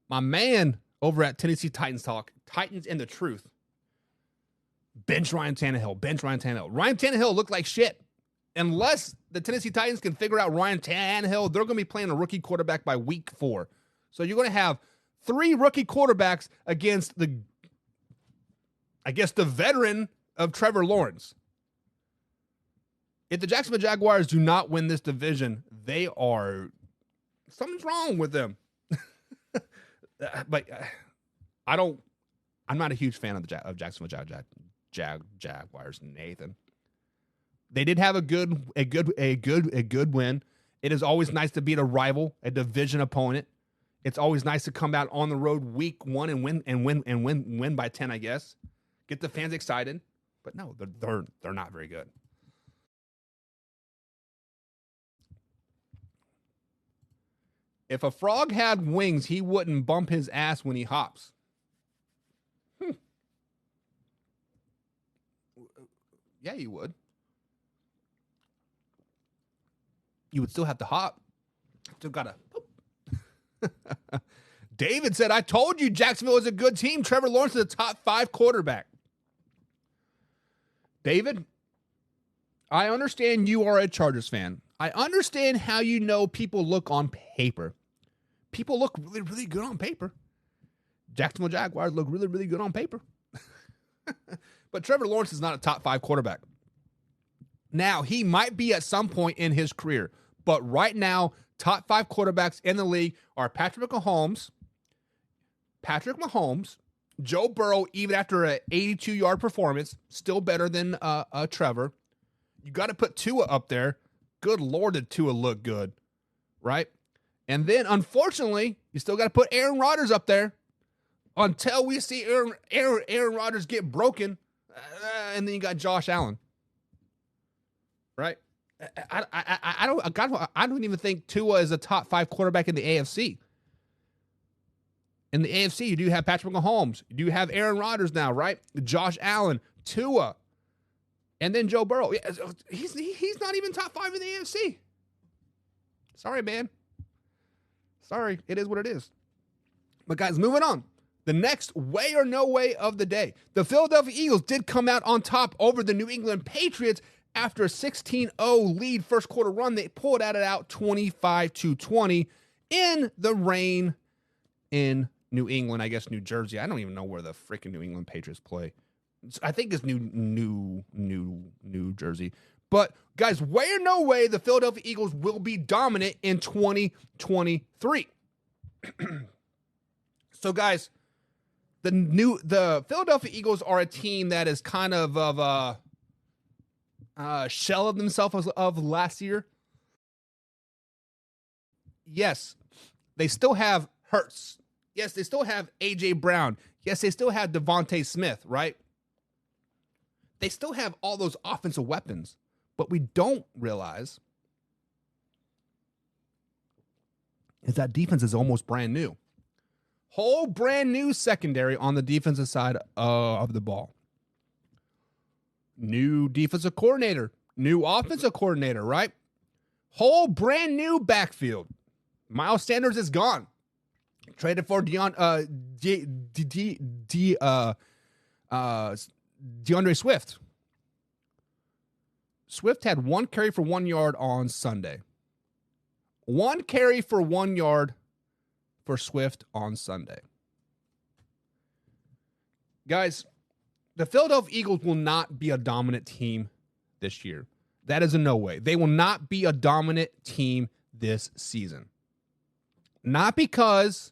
My man over at Tennessee Titans Talk, Titans and the Truth. Bench Ryan Tannehill. Ryan Tannehill looked like shit. Unless the Tennessee Titans can figure out Ryan Tannehill, they're going to be playing a rookie quarterback by week 4. So you're going to have 3 rookie quarterbacks against the veteran of Trevor Lawrence. If the Jacksonville Jaguars do not win this division, something's wrong with them. But I'm not a huge fan of Jacksonville Jaguars, Nathan. They did have a good win. It is always nice to beat a rival, a division opponent. It's always nice to come out on the road week 1 and win by 10, I guess. Get the fans excited. But no, they're not very good. If a frog had wings, he wouldn't bump his ass when he hops. Yeah, you would. You would still have to hop. Still gotta. David said, I told you Jacksonville is a good team. Trevor Lawrence is a top 5 quarterback. David, I understand you are a Chargers fan. I understand how you know people look on paper. People look really, really good on paper. Jacksonville Jaguars look really, really good on paper. But Trevor Lawrence is not a top 5 quarterback. Now, he might be at some point in his career, but right now, top 5 quarterbacks in the league are Patrick Mahomes, Joe Burrow, even after an 82-yard performance, still better than Trevor. You got to put Tua up there. Good Lord, did Tua look good, right? And then, unfortunately, you still got to put Aaron Rodgers up there until we see Aaron Rodgers get broken, and then you got Josh Allen, right? I don't even think Tua is a top 5 quarterback in the AFC. In the AFC, you do have Patrick Mahomes. You do have Aaron Rodgers now, right? Josh Allen, Tua, and then Joe Burrow. Yeah, he's not even top 5 in the AFC. Sorry, man. Sorry, it is what it is. But guys, moving on. The next way or no way of the day. The Philadelphia Eagles did come out on top over the New England Patriots after a 16-0 lead first quarter run. They pulled it out 25-20 in the rain in New England, I guess New Jersey. I don't even know where the freaking New England Patriots play. I think it's New Jersey. But guys, way or no way, the Philadelphia Eagles will be dominant in 2023. So guys, the Philadelphia Eagles are a team that is kind of a shell of themselves of last year. Yes, they still have Hurts. Yes, they still have A.J. Brown. Yes, they still have Devontae Smith, right? They still have all those offensive weapons. What we don't realize is that defense is almost brand new. Whole brand new secondary on the defensive side of the ball. New defensive coordinator. New offensive coordinator, right? Whole brand new backfield. Miles Sanders is gone. Traded for DeAndre Swift. Swift had 1 carry for 1 yard on Sunday. 1 carry for 1 yard for Swift on Sunday. Guys, the Philadelphia Eagles will not be a dominant team this year. That is a no way. They will not be a dominant team this season. Not because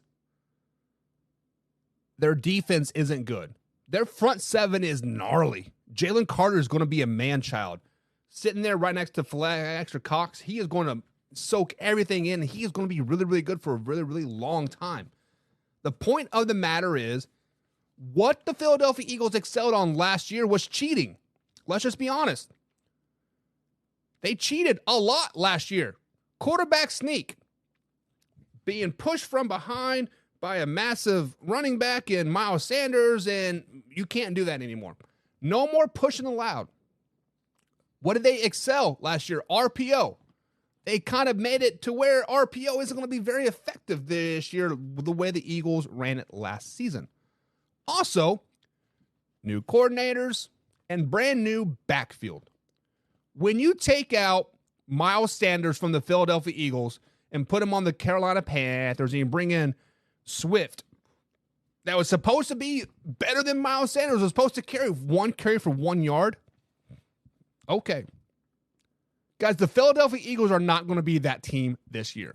their defense isn't good. Their front 7 is gnarly. Jalen Carter is going to be a man-child. Sitting there right next to Flagster Cox, he is going to soak everything in. He is going to be really, really good for a really, really long time. The point of the matter is, what the Philadelphia Eagles excelled on last year was cheating. Let's just be honest. They cheated a lot last year. Quarterback sneak. Being pushed from behind by a massive running back in Miles Sanders, and you can't do that anymore. No more pushing allowed. What did they excel last year? RPO. They kind of made it to where RPO isn't going to be very effective this year the way the Eagles ran it last season. Also, new coordinators and brand new backfield. When you take out Miles Sanders from the Philadelphia Eagles and put him on the Carolina Panthers and you bring in Swift, that was supposed to be better than Miles Sanders, was supposed to carry 1 carry for 1 yard. Okay. Guys, the Philadelphia Eagles are not going to be that team this year.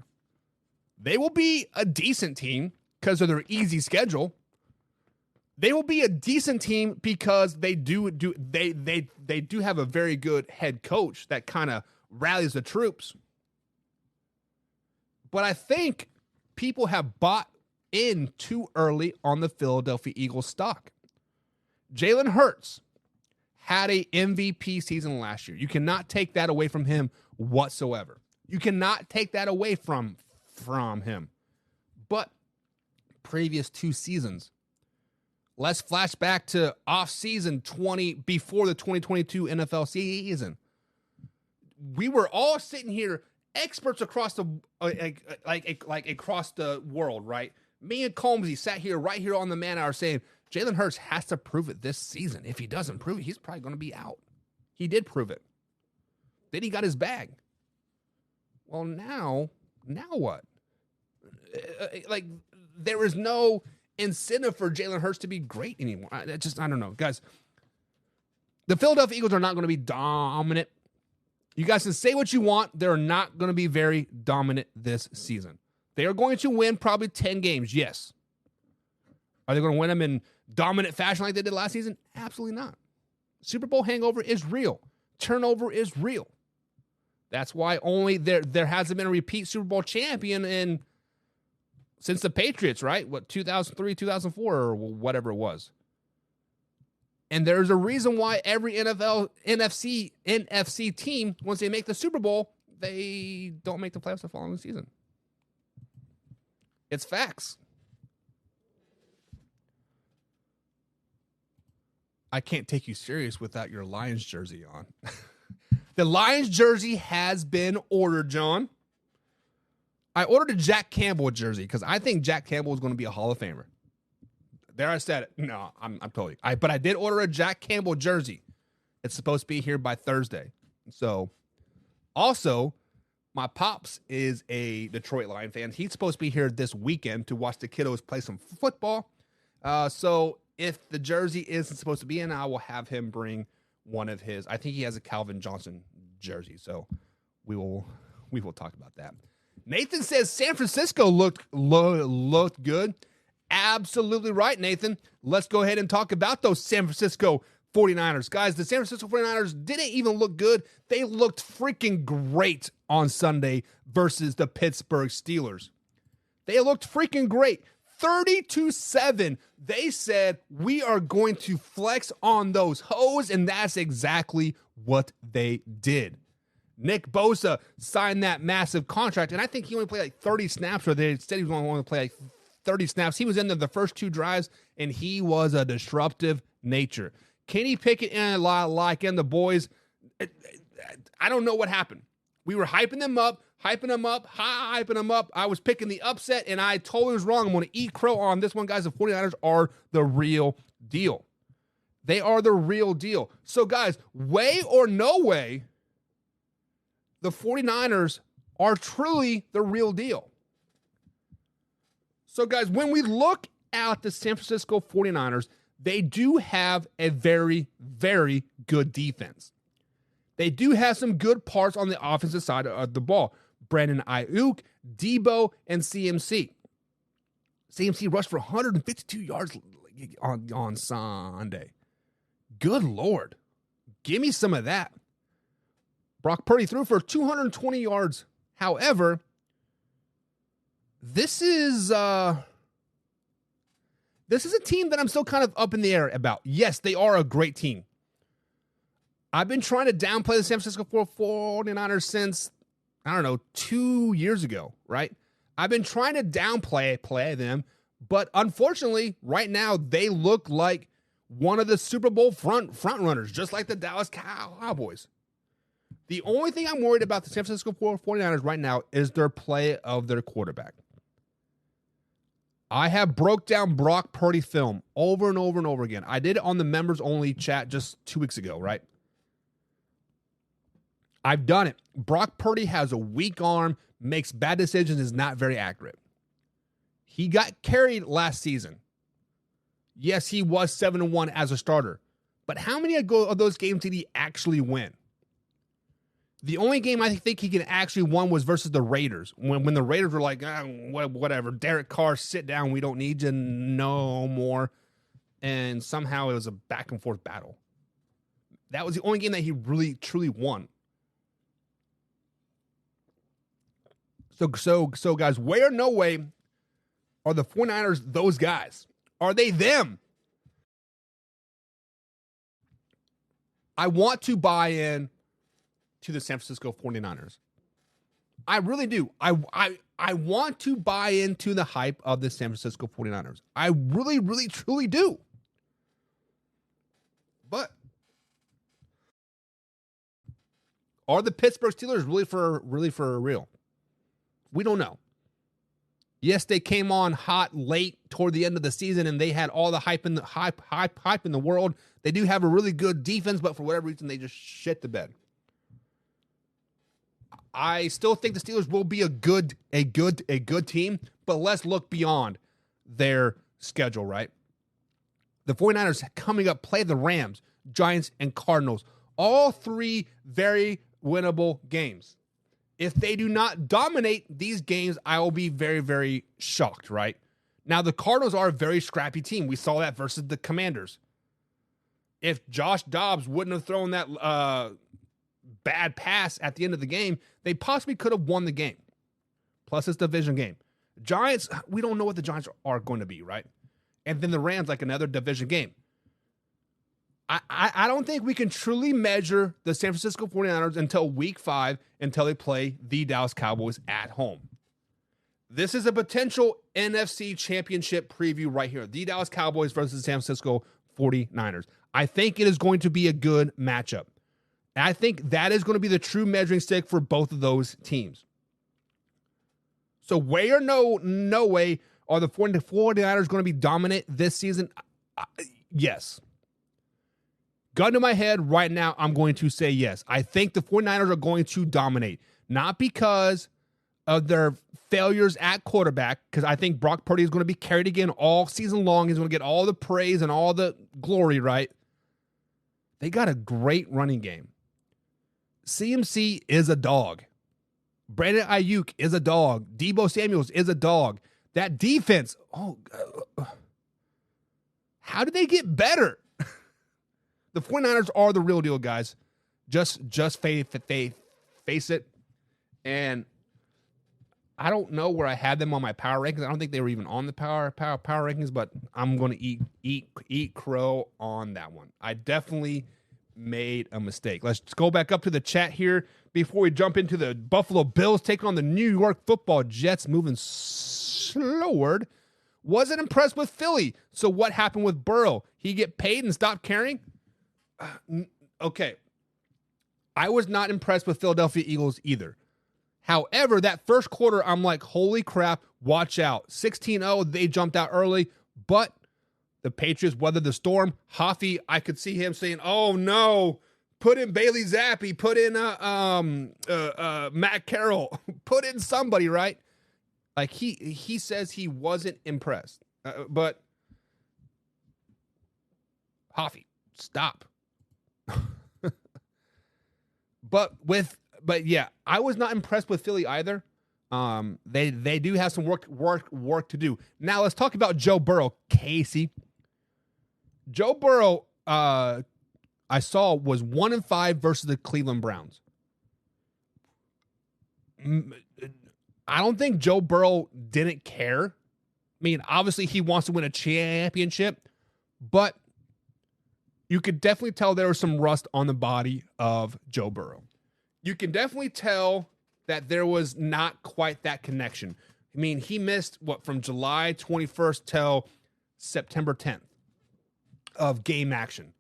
They will be a decent team because of their easy schedule. They will be a decent team because they do have a very good head coach that kind of rallies the troops. But I think people have bought in too early on the Philadelphia Eagles stock. Jalen Hurts had a MVP season last year. You cannot take that away from him whatsoever. You cannot take that away from him. But previous 2 seasons, let's flash back to off-season 20 before the 2022 NFL season. We were all sitting here, experts across the across the world, right? Me and Combsy sat here right here on the Man Hour saying Jalen Hurts has to prove it this season. If he doesn't prove it, he's probably going to be out. He did prove it. Then he got his bag. Well, now what? Like, there is no incentive for Jalen Hurts to be great anymore. I don't know. Guys, the Philadelphia Eagles are not going to be dominant You guys can say what you want. They're not going to be very dominant this season. They are going to win probably 10 games, yes. Are they going to win them in dominant fashion like they did last season? Absolutely not. Super Bowl hangover is real. Turnover is real. That's why only there hasn't been a repeat Super Bowl champion since the Patriots, right? 2003, 2004, or whatever it was. And there's a reason why every NFC team, once they make the Super Bowl, they don't make the playoffs the following season. It's facts. I can't take you serious without your Lions jersey on. The Lions jersey has been ordered, John. I ordered a Jack Campbell jersey because I think Jack Campbell is going to be a Hall of Famer. There, I said it. No, I'm totally. But I did order a Jack Campbell jersey. It's supposed to be here by Thursday. So, also, my pops is a Detroit Lion fan. He's supposed to be here this weekend to watch the kiddos play some football. So, if the jersey isn't supposed to be in, I will have him bring one of his. I think he has a Calvin Johnson jersey. So, we will talk about that. Nathan says San Francisco looked good. Absolutely right, Nathan. Let's go ahead and talk about those San Francisco 49ers. Guys, the San Francisco 49ers didn't even look good. They looked freaking great on Sunday versus the Pittsburgh Steelers. They looked freaking great. 30-7. They said, we are going to flex on those hoes, and that's exactly what they did. Nick Bosa signed that massive contract, and I think he only played like 30 snaps, or they said he was going to play like 30 snaps. He was in there the first 2 drives, and he was a disruptive nature. Kenny Pickett and the boys, I don't know what happened. We were hyping them up. I was picking the upset, and I totally was wrong. I'm going to eat crow on this one, guys. The 49ers are the real deal. They are the real deal. So, guys, way or no way, the 49ers are truly the real deal. So, guys, when we look at the San Francisco 49ers, they do have a very, very good defense. They do have some good parts on the offensive side of the ball. Brandon Ayuk, Debo, and CMC. CMC rushed for 152 yards on Sunday. Good Lord. Give me some of that. Brock Purdy threw for 220 yards. However, this is a team that I'm still kind of up in the air about. Yes, they are a great team. I've been trying to downplay the San Francisco 49ers since, 2 years ago, right? I've been trying to downplay them, but unfortunately, right now, they look like one of the Super Bowl front runners, just like the Dallas Cowboys. The only thing I'm worried about the San Francisco 49ers right now is their play of their quarterback. I have broke down Brock Purdy film over and over and over again. I did it on the members-only chat just 2 weeks ago, right? I've done it. Brock Purdy has a weak arm, makes bad decisions, is not very accurate. He got carried last season. Yes, he was 7-1 as a starter. But how many of those games did he actually win? The only game I think he can actually won was versus the Raiders. When the Raiders were like, whatever, Derek Carr, sit down, we don't need you no more. And somehow it was a back and forth battle. That was the only game that he really, truly won. So guys, way or no way are the 49ers those guys? Are they them? I want to buy in to the San Francisco 49ers. I really do. I want to buy into the hype of the San Francisco 49ers. I really, really, truly do. But are the Pittsburgh Steelers really for real? We don't know. Yes, they came on hot late toward the end of the season, and they had all the hype in the world. They do have a really good defense, but for whatever reason, they just shit the bed. I still think the Steelers will be a good team, but let's look beyond their schedule, right? The 49ers coming up play the Rams, Giants, and Cardinals. All three very winnable games. If they do not dominate these games, I will be very, very shocked, right? Now, the Cardinals are a very scrappy team. We saw that versus the Commanders. If Josh Dobbs wouldn't have thrown that bad pass at the end of the game, they possibly could have won the game. Plus, it's a division game. Giants, we don't know what the Giants are going to be, right? And then the Rams, like another division game. I don't think we can truly measure the San Francisco 49ers until week 5, until they play the Dallas Cowboys at home. This is a potential NFC championship preview right here. The Dallas Cowboys versus the San Francisco 49ers. I think it is going to be a good matchup. And I think that is going to be the true measuring stick for both of those teams. So way or no way are the 49ers going to be dominant this season? Yes. Gun to my head right now, I'm going to say yes. I think the 49ers are going to dominate. Not because of their failures at quarterback, because I think Brock Purdy is going to be carried again all season long. He's going to get all the praise and all the glory, right? They got a great running game. CMC is a dog. Brandon Ayuk is a dog. Deebo Samuels is a dog. That defense, how did they get better? The 49ers are the real deal, guys. Just face it. And I don't know where I had them on my power rankings. I don't think they were even on the power rankings, but I'm going to eat crow on that one. I definitely made a mistake. Let's go back up to the chat here before we jump into the Buffalo Bills taking on the New York Football Jets, moving slowward. Wasn't impressed with Philly. So what happened with Burrow? He get paid and stop caring? Okay. I was not impressed with Philadelphia Eagles either. However, that first quarter, I'm like, holy crap, watch out. 16-0, they jumped out early, but the Patriots weathered the storm. Hoffy, I could see him saying, oh no, put in Bailey Zappi, put in Matt Carroll, put in somebody, right? Like he says he wasn't impressed. But Hoffy, stop. But yeah, I was not impressed with Philly either. They do have some work to do. Now let's talk about Joe Burrow, Casey. Joe Burrow, I saw was 1-5 versus the Cleveland Browns. I don't think Joe Burrow didn't care. I mean, obviously he wants to win a championship, but you could definitely tell there was some rust on the body of Joe Burrow. You can definitely tell that there was not quite that connection. I mean, he missed, from July 21st till September 10th of game action.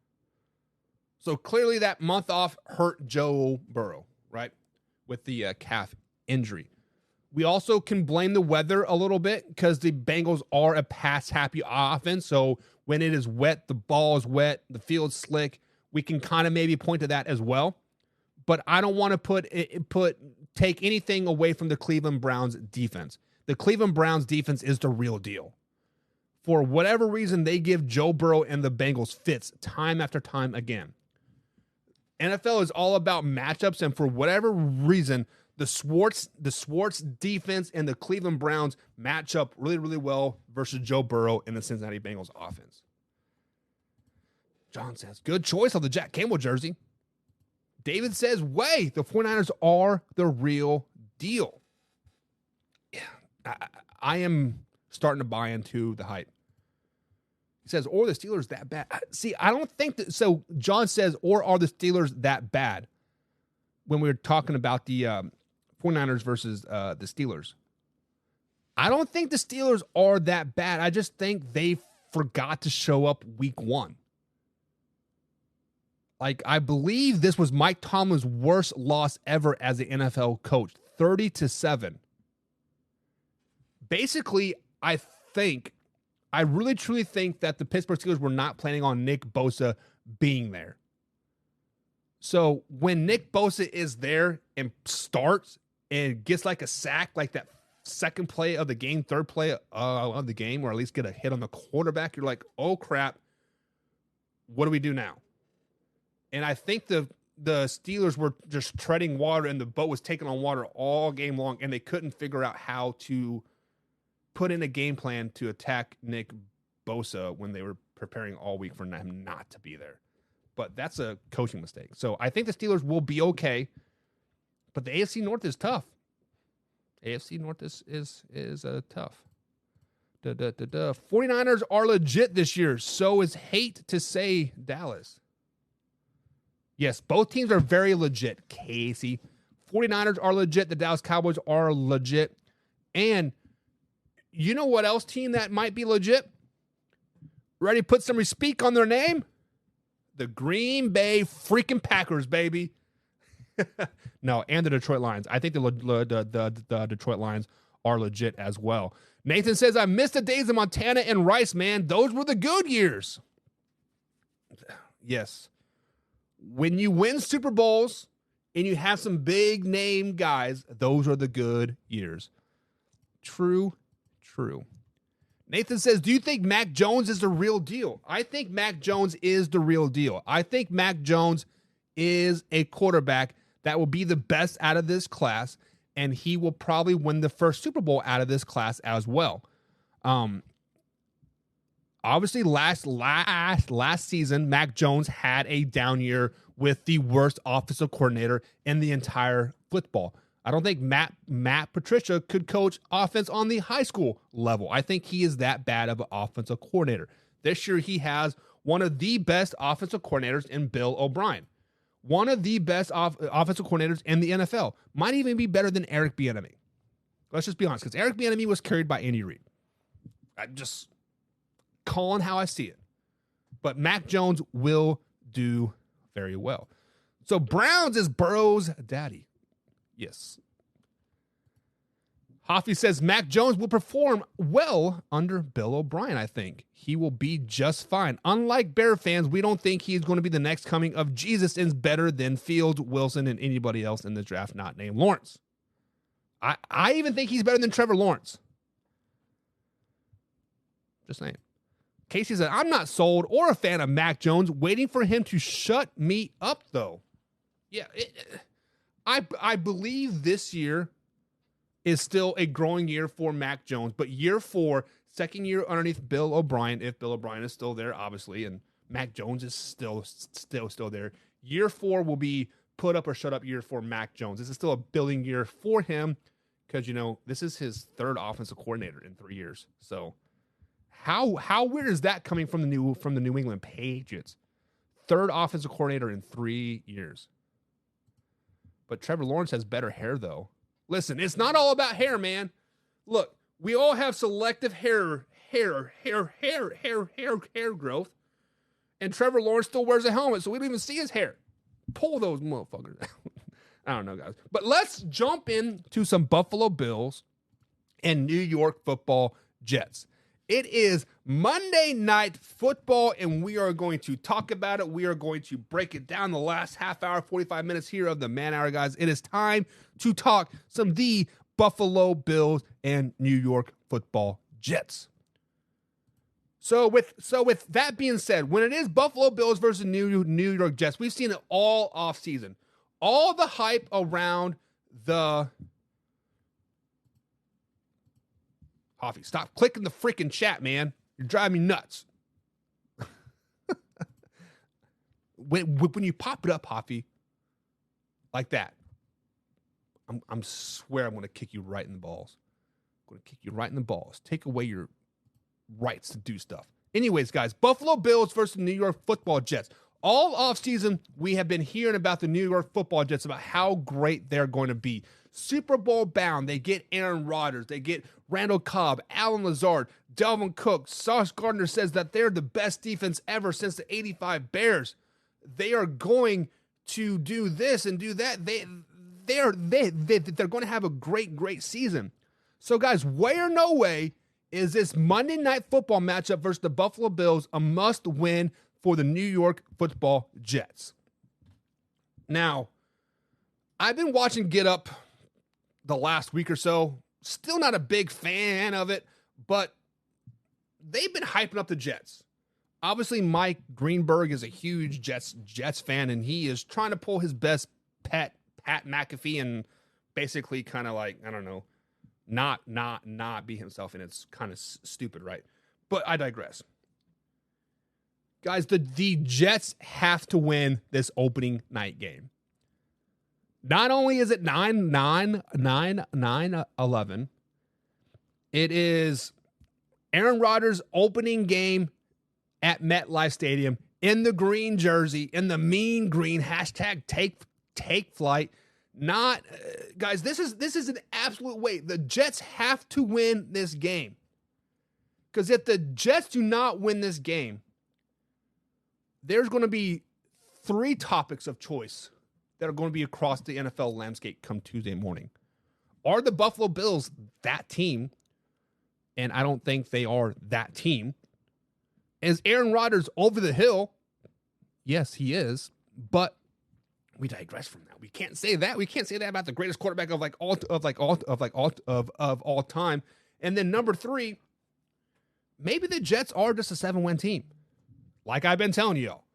So clearly that month off hurt Joe Burrow, right, with the calf injury. We also can blame the weather a little bit because the Bengals are a pass-happy offense. So when it is wet, the ball is wet, the field's slick, we can kind of maybe point to that as well. But I don't want to take anything away from the Cleveland Browns defense. The Cleveland Browns defense is the real deal. For whatever reason, they give Joe Burrow and the Bengals fits time after time again. NFL is all about matchups, and for whatever reason, the Swartz defense and the Cleveland Browns match up really, really well versus Joe Burrow and the Cincinnati Bengals offense. John says, good choice on the Jack Campbell jersey. David says, the 49ers are the real deal. Yeah, I am starting to buy into the hype. He says, or the Steelers that bad? See, I don't think that. So John says, or are the Steelers that bad? When we were talking about the 49ers versus the Steelers. I don't think the Steelers are that bad. I just think they forgot to show up week 1. Like, I believe this was Mike Tomlin's worst loss ever as an NFL coach, 30-7. Basically, I really truly think that the Pittsburgh Steelers were not planning on Nick Bosa being there. So when Nick Bosa is there and starts and gets like a sack, like that second play of the game, third play of the game, or at least get a hit on the quarterback, you're like, oh crap, what do we do now? And I think the the Steelers were just treading water and the boat was taking on water all game long, and they couldn't figure out how to put in a game plan to attack Nick Bosa when they were preparing all week for him not to be there. But that's a coaching mistake. So I think the Steelers will be okay, but the AFC North is tough. AFC North is tough. 49ers are legit this year. So is hate to say Dallas. Yes, both teams are very legit, Casey. 49ers are legit. The Dallas Cowboys are legit. And you know what else team that might be legit? Ready to put some respect on their name? The Green Bay freaking Packers, baby. No, and the Detroit Lions. I think the Detroit Lions are legit as well. Nathan says, I miss the days of Montana and Rice, man. Those were the good years. Yes. When you win Super Bowls and you have some big name guys, those are the good years. True. Nathan says, do you think Mac Jones is the real deal? I think Mac Jones is the real deal. I think Mac Jones is a quarterback that will be the best out of this class, and he will probably win the first Super Bowl out of this class as well. Obviously, last season, Mac Jones had a down year with the worst offensive coordinator in the entire football. I don't think Matt Patricia could coach offense on the high school level. I think he is that bad of an offensive coordinator. This year, he has one of the best offensive coordinators in Bill O'Brien. One of the best offensive coordinators in the NFL. Might even be better than Eric Bieniemy. Let's just be honest, because Eric Bieniemy was carried by Andy Reid. I'm just calling how I see it. But Mac Jones will do very well. So Browns is Burrow's daddy. Yes. Hoffy says Mac Jones will perform well under Bill O'Brien, I think. He will be just fine. Unlike Bear fans, we don't think he's going to be the next coming of Jesus and is better than Fields, Wilson, and anybody else in the draft not named Lawrence. I even think he's better than Trevor Lawrence. Just saying. Casey said, I'm not sold or a fan of Mac Jones, waiting for him to shut me up, though. Yeah, I believe this year is still a growing year for Mac Jones, but year 4, second year underneath Bill O'Brien, if Bill O'Brien is still there, obviously, and Mac Jones is still there. Year 4 will be put up or shut up year for Mac Jones. This is still a building year for him because, this is his third offensive coordinator in 3 years. So how weird is that coming from the New England Patriots? Third offensive coordinator in 3 years. But Trevor Lawrence has better hair, though. Listen, it's not all about hair, man. Look, we all have selective hair growth. And Trevor Lawrence still wears a helmet, so we don't even see his hair. Pull those motherfuckers out. I don't know, guys. But let's jump into some Buffalo Bills and New York Football Jets. It is Monday Night Football, and we are going to talk about it. We are going to break it down the last half hour, 45 minutes here of the Man Hour, guys. It is time to talk some the Buffalo Bills and New York Football Jets. So with that being said, when it is Buffalo Bills versus New York Jets, we've seen it all offseason. All the hype around the... Hoffy, stop clicking the freaking chat, man. You're driving me nuts. when you pop it up, Hoffy, like that, I'm swear I'm going to kick you right in the balls. I'm going to kick you right in the balls. Take away your rights to do stuff. Anyways, guys, Buffalo Bills versus New York Football Jets. All offseason, we have been hearing about the New York Football Jets, about how great they're going to be. Super Bowl bound. They get Aaron Rodgers. They get Randall Cobb, Alan Lazard, Dalvin Cook. Sauce Gardner says that they're the best defense ever since the 85 Bears. They are going to do this and do that. They're going to have a great season. So, guys, way or no way is this Monday Night Football matchup versus the Buffalo Bills a must-win for the New York Football Jets. Now, I've been watching Get Up the last week or so. Still not a big fan of it, but they've been hyping up the Jets. Obviously, Mike Greenberg is a huge Jets fan, and he is trying to pull his best pet, Pat McAfee, and basically kind of like, I don't know, not be himself, and it's kind of stupid, right? But I digress. Guys, the Jets have to win this opening night game. Not only is it 9-11, it is Aaron Rodgers' opening game at MetLife Stadium in the green jersey, in the mean green, hashtag take flight. Guys, this is an absolute weight. The Jets have to win this game. Because if the Jets do not win this game, there's going to be 3 topics of choice that are going to be across the NFL landscape come Tuesday morning. Are the Buffalo Bills that team? And I don't think they are that team. Is Aaron Rodgers over the hill? Yes, he is. But we digress from that. We can't say that. We can't say that about the greatest quarterback of all time. And then number 3, maybe the Jets are just a 7-win team, like I've been telling you all.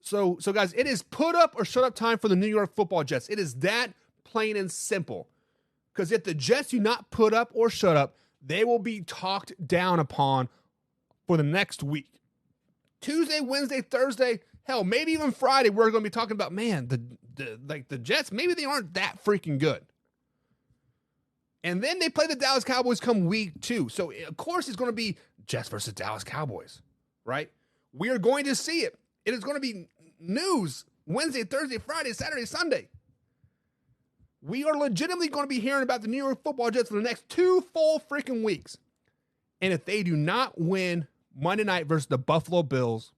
So guys, it is put up or shut up time for the New York Football Jets. It is that plain and simple. Because if the Jets do not put up or shut up, they will be talked down upon for the next week. Tuesday, Wednesday, Thursday, hell, maybe even Friday, we're going to be talking about, man, the Jets, maybe they aren't that freaking good. And then they play the Dallas Cowboys come week 2. So, of course, it's going to be Jets versus Dallas Cowboys, right? We are going to see it. It is going to be news Wednesday, Thursday, Friday, Saturday, Sunday. We are legitimately going to be hearing about the New York Football Jets for the next 2 full freaking weeks. And if they do not win Monday night versus the Buffalo Bills,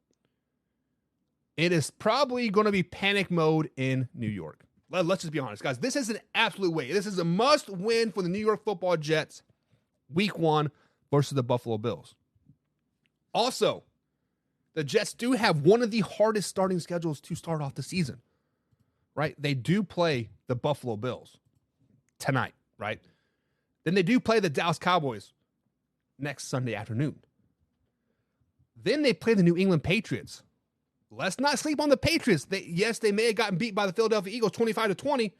it is probably going to be panic mode in New York. Let's just be honest, guys. This is an absolute win. This is a must-win for the New York Football Jets week 1 versus the Buffalo Bills. Also, the Jets do have one of the hardest starting schedules to start off the season, right? They do play the Buffalo Bills tonight, right? Then they do play the Dallas Cowboys next Sunday afternoon. Then they play the New England Patriots. Let's not sleep on the Patriots. They may have gotten beat by the Philadelphia Eagles 25-20,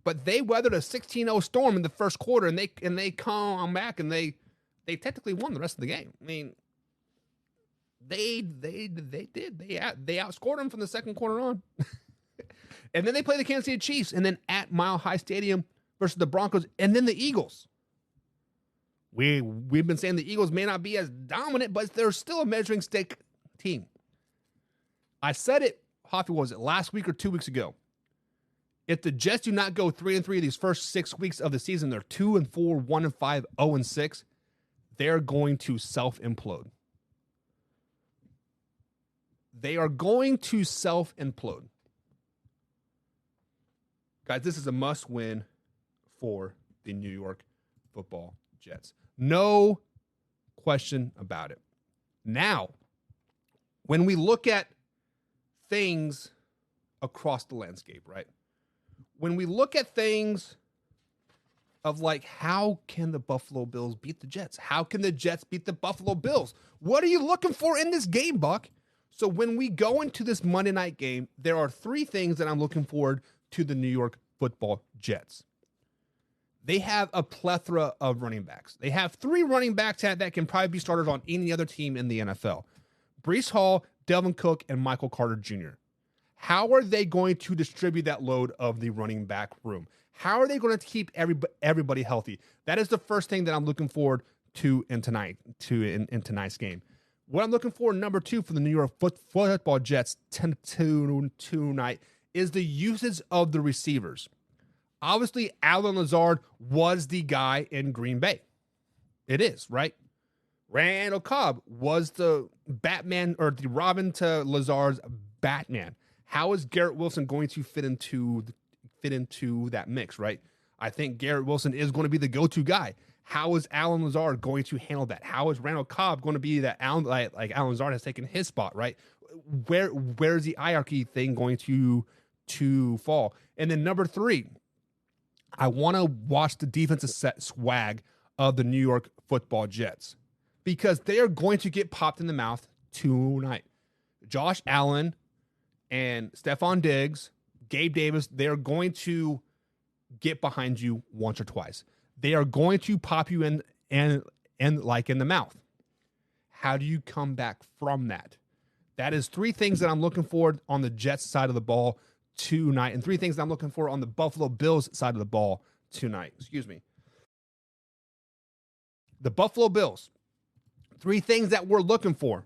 but they weathered a 16-0 storm in the first quarter, and they come back and they technically won the rest of the game. I mean, they did. They outscored them from the second quarter on. And then they play the Kansas City Chiefs, and then at Mile High Stadium versus the Broncos, and then the Eagles. We've been saying the Eagles may not be as dominant, but they're still a measuring stick team. I said it, Hoffy, was it last week or 2 weeks ago? If the Jets do not go 3-3 these first 6 weeks of the season, they're 2-4, 1-5, 0-6. They're going to self-implode. They are going to self-implode. Guys, this is a must-win for the New York Football Jets. No question about it. Now, when we look at things across the landscape, right? When we look at things of like, how can the Buffalo Bills beat the Jets? How can the Jets beat the Buffalo Bills? What are you looking for in this game, Buck? So when we go into this Monday night game, there are 3 things that I'm looking forward to the New York Football Jets. They have a plethora of running backs. They have 3 running backs that can probably be starters on any other team in the NFL. Breece Hall, Delvin Cook, and Michael Carter Jr. How are they going to distribute that load of the running back room? How are they going to keep everybody healthy? That is the first thing that I'm looking forward to in tonight's game. What I'm looking for, number 2, for the New York Football Jets tonight is the usage of the receivers. Obviously, Allen Lazard was the guy in Green Bay. It is, right? Randall Cobb was the Batman, or the Robin to Lazard's Batman. How is Garrett Wilson going to fit into that mix, right? I think Garrett Wilson is going to be the go-to guy. How is Allen Lazard going to handle that? How is Randall Cobb going to be that Allen Lazard has taken his spot, right? Where's the hierarchy thing going to fall? And then number 3, I want to watch the defensive set swag of the New York Football Jets, because they are going to get popped in the mouth tonight. Josh Allen and Stephon Diggs, Gabe Davis, they're going to get behind you once or twice. They are going to pop you in like in the mouth. How do you come back from that? That is three things that I'm looking for on the Jets side of the ball tonight, and three things that I'm looking for on the Buffalo Bills side of the ball tonight. Excuse me. The Buffalo Bills. Three things that we're looking for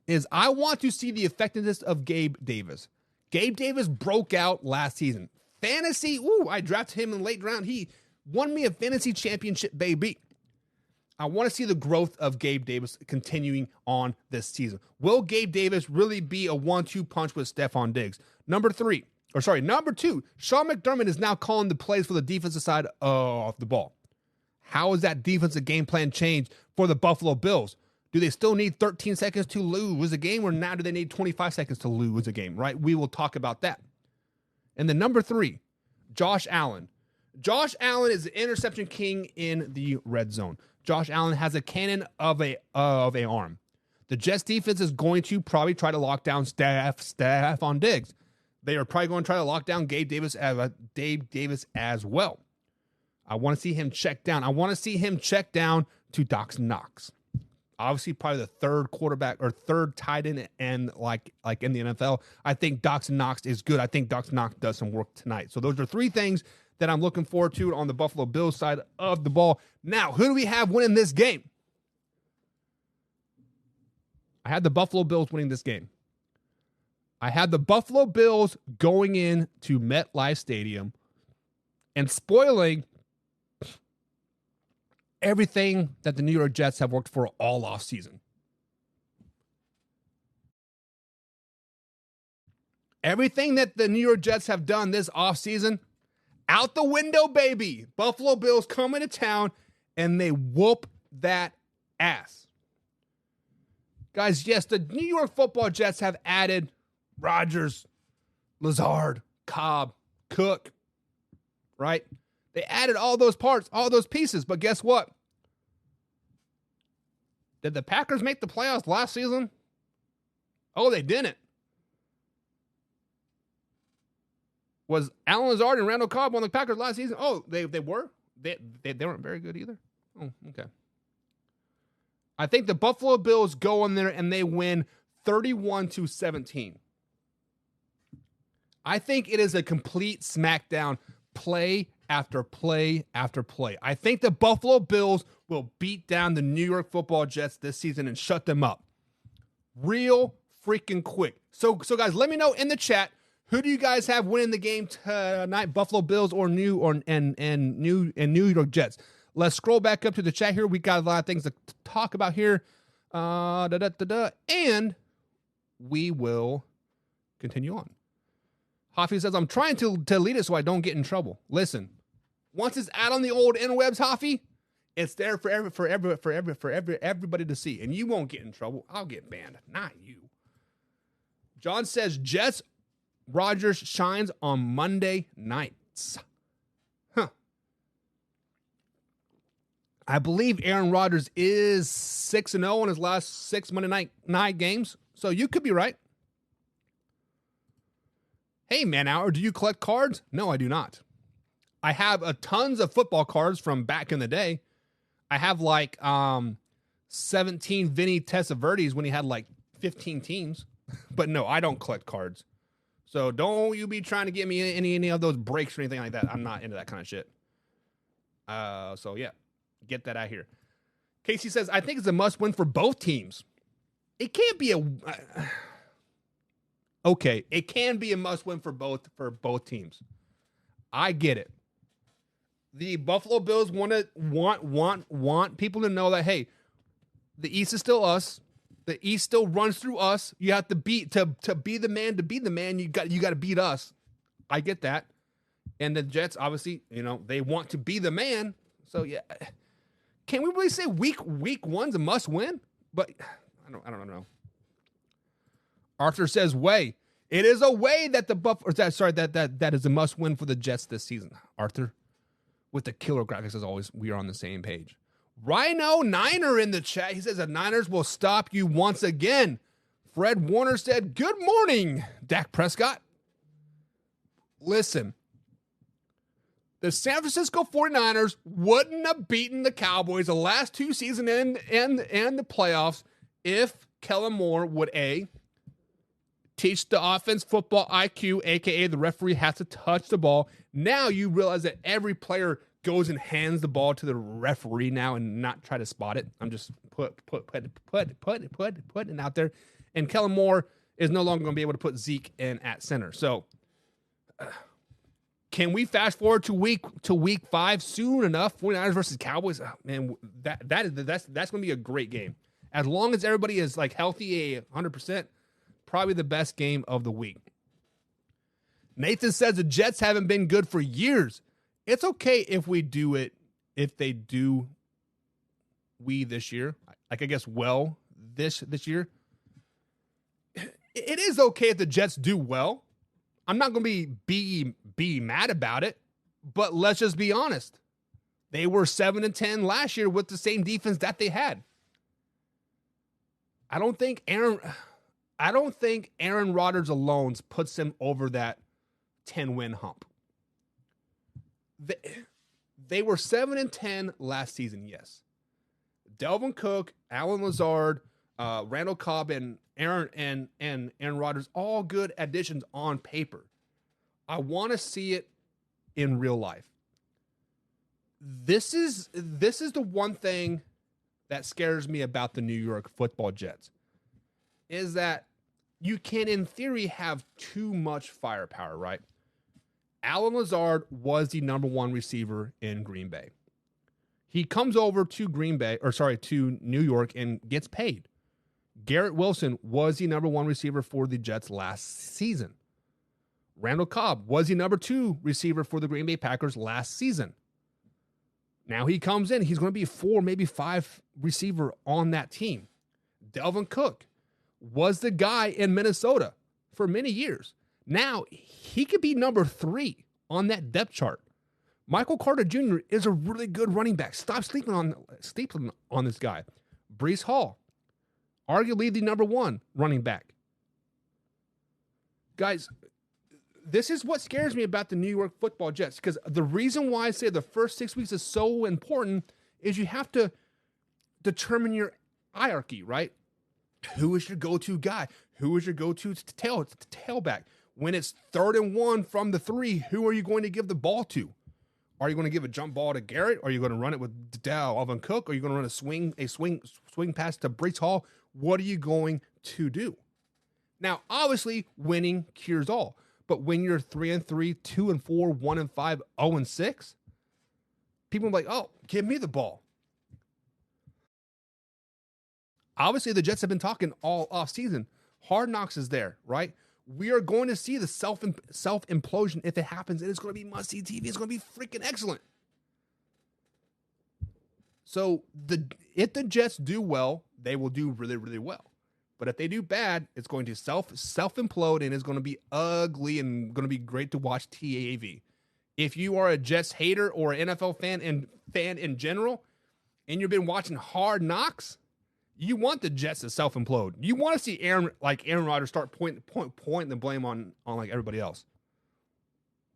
is I want to see the effectiveness of Gabe Davis. Gabe Davis broke out last season. Fantasy, I drafted him in the late round. He won me a fantasy championship, baby. I want to see the growth of Gabe Davis continuing on this season. Will Gabe Davis really be a 1-2 punch with Stephon Diggs? Number two, Sean McDermott is now calling the plays for the defensive side of the ball. How has that defensive game plan changed for the Buffalo Bills? Do they still need 13 seconds to lose a game, or now do they need 25 seconds to lose a game, right? We will talk about that. And then number three, Josh Allen. Josh Allen is the interception king in the red zone. Josh Allen has a cannon of a arm. The Jets defense is going to probably try to lock down Stephon Diggs. They are probably going to try to lock down Gabe Davis as well. I want to see him check down. I want to see him check down to Dawson Knox. Obviously, probably the third quarterback or third tight end and like in the NFL. I think Dawson Knox is good. I think Dawson Knox does some work tonight. So those are three things that I'm looking forward to on the Buffalo Bills side of the ball. Now, who do we have winning this game? I had the Buffalo Bills winning this game. I had the Buffalo Bills going into MetLife Stadium and spoiling everything that the New York Jets have worked for all offseason. Everything that the New York Jets have done this offseason, out the window, baby. Buffalo Bills come into town and they whoop that ass. Guys, yes, the New York Football Jets have added Rodgers, Lazard, Cobb, Cook, right? They added all those parts, all those pieces, but guess what? Did the Packers make the playoffs last season? Oh, they didn't. Was Alan Lazard and Randall Cobb on the Packers last season? Oh, they were? They weren't very good either? Oh, okay. I think the Buffalo Bills go in there and they win 31-17. I think it is a complete smackdown, play after play after play. I think the Buffalo Bills will beat down the New York Football Jets this season and shut them up real freaking quick. So guys, let me know in the chat, who do you guys have winning the game tonight? Buffalo Bills or New York Jets? Let's scroll back up to the chat here. We got a lot of things to talk about here. And we will continue on. Hoffy says, I'm trying to lead it so I don't get in trouble. Listen, once it's out on the old interwebs, Hoffy, it's there for everybody to see. And you won't get in trouble. I'll get banned, not you. John says, Jets Rodgers shines on Monday nights. I believe Aaron Rodgers is 6-0 in his last 6 Monday night games. So you could be right. Hey, Man Hour, do you collect cards? No, I do not. I have tons of football cards from back in the day. I have like 17 Vinny Testaverdis when he had like 15 teams. But no, I don't collect cards. So don't you be trying to get me any of those breaks or anything like that. I'm not into that kind of shit. So yeah, get that out here. Casey says, I think it's a must win for both teams. It can't be okay, it can be a must win for both teams. I get it. The Buffalo Bills want people to know that, hey, the East is still us. The East still runs through us. You have to be the man. You got to beat us. I get that. And the Jets, obviously, they want to be the man. So yeah, can we really say week one's a must win? But I don't know. Arthur says, way. It is a way that that is a must win for the Jets this season. Arthur, with the killer graphics as always, we are on the same page. Rhino Niner in the chat. He says the Niners will stop you once again. Fred Warner said, good morning, Dak Prescott. Listen, the San Francisco 49ers wouldn't have beaten the Cowboys the last two seasons and the playoffs if Kellen Moore would teach the offense football IQ, a.k.a. the referee has to touch the ball. Now you realize that every player goes and hands the ball to the referee now and not try to spot it. I'm just putting it out there. And Kellen Moore is no longer going to be able to put Zeke in at center. So can we fast forward to week 5 soon enough? 49ers versus Cowboys. Oh, man, that's going to be a great game. As long as everybody is like healthy, 100%, probably the best game of the week. Nathan says the Jets haven't been good for years. It's okay if we do it, if they do this year. Like, I guess, this year. It is okay if the Jets do well. I'm not going to be mad about it, but let's just be honest. They were 7-10 last year with the same defense that they had. I don't think Aaron Rodgers alone puts them over that 10-win hump. They were 7-10 last season, yes. Delvin Cook, Alan Lazard, Randall Cobb, and Aaron Rodgers, all good additions on paper. I want to see it in real life. This is the one thing that scares me about the New York Football Jets, is that you can, in theory, have too much firepower, right? Alan Lazard was the number 1 receiver in Green Bay. He comes over to to New York and gets paid. Garrett Wilson was the number 1 receiver for the Jets last season. Randall Cobb was the number 2 receiver for the Green Bay Packers last season. Now he comes in, he's going to be 4, maybe 5 receiver on that team. Delvin Cook was the guy in Minnesota for many years. Now he could be number 3 on that depth chart. Michael Carter Jr. is a really good running back. Stop sleeping on this guy. Breece Hall, arguably the number 1 running back. Guys, this is what scares me about the New York Football Jets, because the reason why I say the first 6 weeks is so important is you have to determine your hierarchy, right? Who is your go-to guy? Who is your go-to tailback? When it's 3rd and 1 from the 3, who are you going to give the ball to? Are you going to give a jump ball to Garrett? Are you going to run it with Dalvin Cook? Are you going to run a swing pass to Breece Hall? What are you going to do? Now, obviously, winning cures all. But when you're 3-3, 2-4, 1-5, 0-6, people are like, oh, give me the ball. Obviously, the Jets have been talking all offseason. Hard Knocks is there, right? We are going to see the self-implosion if it happens, and it's going to be must-see TV. It's going to be freaking excellent. So if the Jets do well, they will do really, really well. But if they do bad, it's going to self-implode, and it's going to be ugly and going to be great to watch TAV. If you are a Jets hater or an NFL fan in general, and you've been watching Hard Knocks, you want the Jets to self-implode. You want to see Aaron Rodgers start pointing the blame on like everybody else.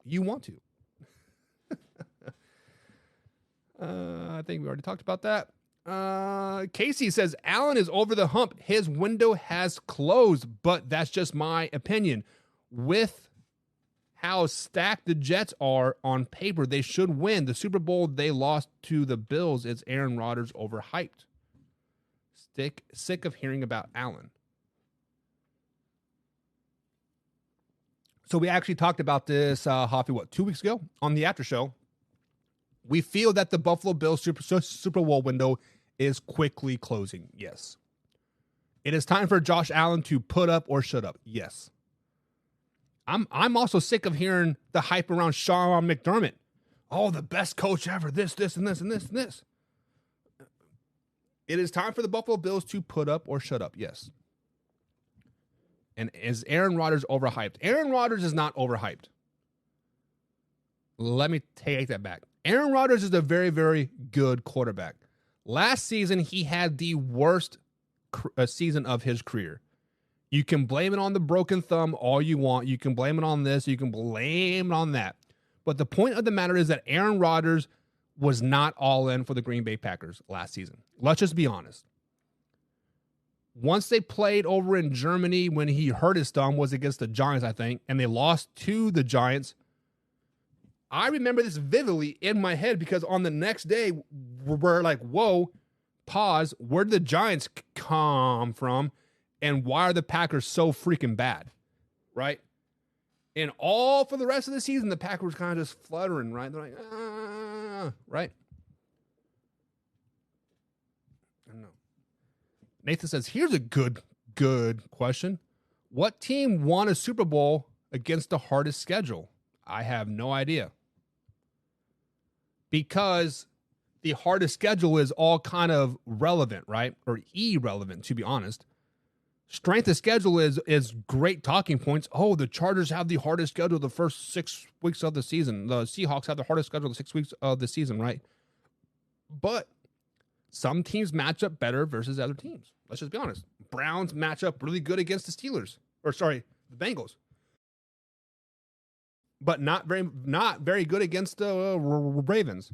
You want to. I think we already talked about that. Casey says, Allen is over the hump. His window has closed, but that's just my opinion. With how stacked the Jets are on paper, they should win. The Super Bowl they lost to the Bills is Aaron Rodgers overhyped. Sick of hearing about Allen. So we actually talked about this, Hoppy, 2 weeks ago on the after show. We feel that the Buffalo Bills Super Bowl window is quickly closing. Yes. It is time for Josh Allen to put up or shut up. Yes. I'm also sick of hearing the hype around Sean McDermott. Oh, the best coach ever. This, and this, and this, and this. It is time for the Buffalo Bills to put up or shut up. Yes. And is Aaron Rodgers overhyped? Aaron Rodgers is not overhyped. Let me take that back. Aaron Rodgers is a very, very good quarterback. Last season, he had the worst season of his career. You can blame it on the broken thumb all you want. You can blame it on this. You can blame it on that. But the point of the matter is that Aaron Rodgers was not all in for the Green Bay Packers last season. Let's just be honest. Once they played over in Germany when he hurt his thumb was against the Giants, I think, and they lost to the Giants. I remember this vividly in my head because on the next day, we're like, whoa, pause. Where did the Giants come from? And why are the Packers so freaking bad? Right? And all for the rest of the season, the Packers kind of just fluttering, right? They're like, right? I don't know. Nathan says, here's a good question. What team won a Super Bowl against the hardest schedule? I have no idea. Because the hardest schedule is all kind of relevant, right? Or irrelevant, to be honest. Strength of schedule is great talking points. Oh, the Chargers have the hardest schedule the first 6 weeks of the season. The Seahawks have the hardest schedule the 6 weeks of the season, right? But some teams match up better versus other teams. Let's just be honest. Browns match up really good against the Steelers. The Bengals. But not very good against the Ravens.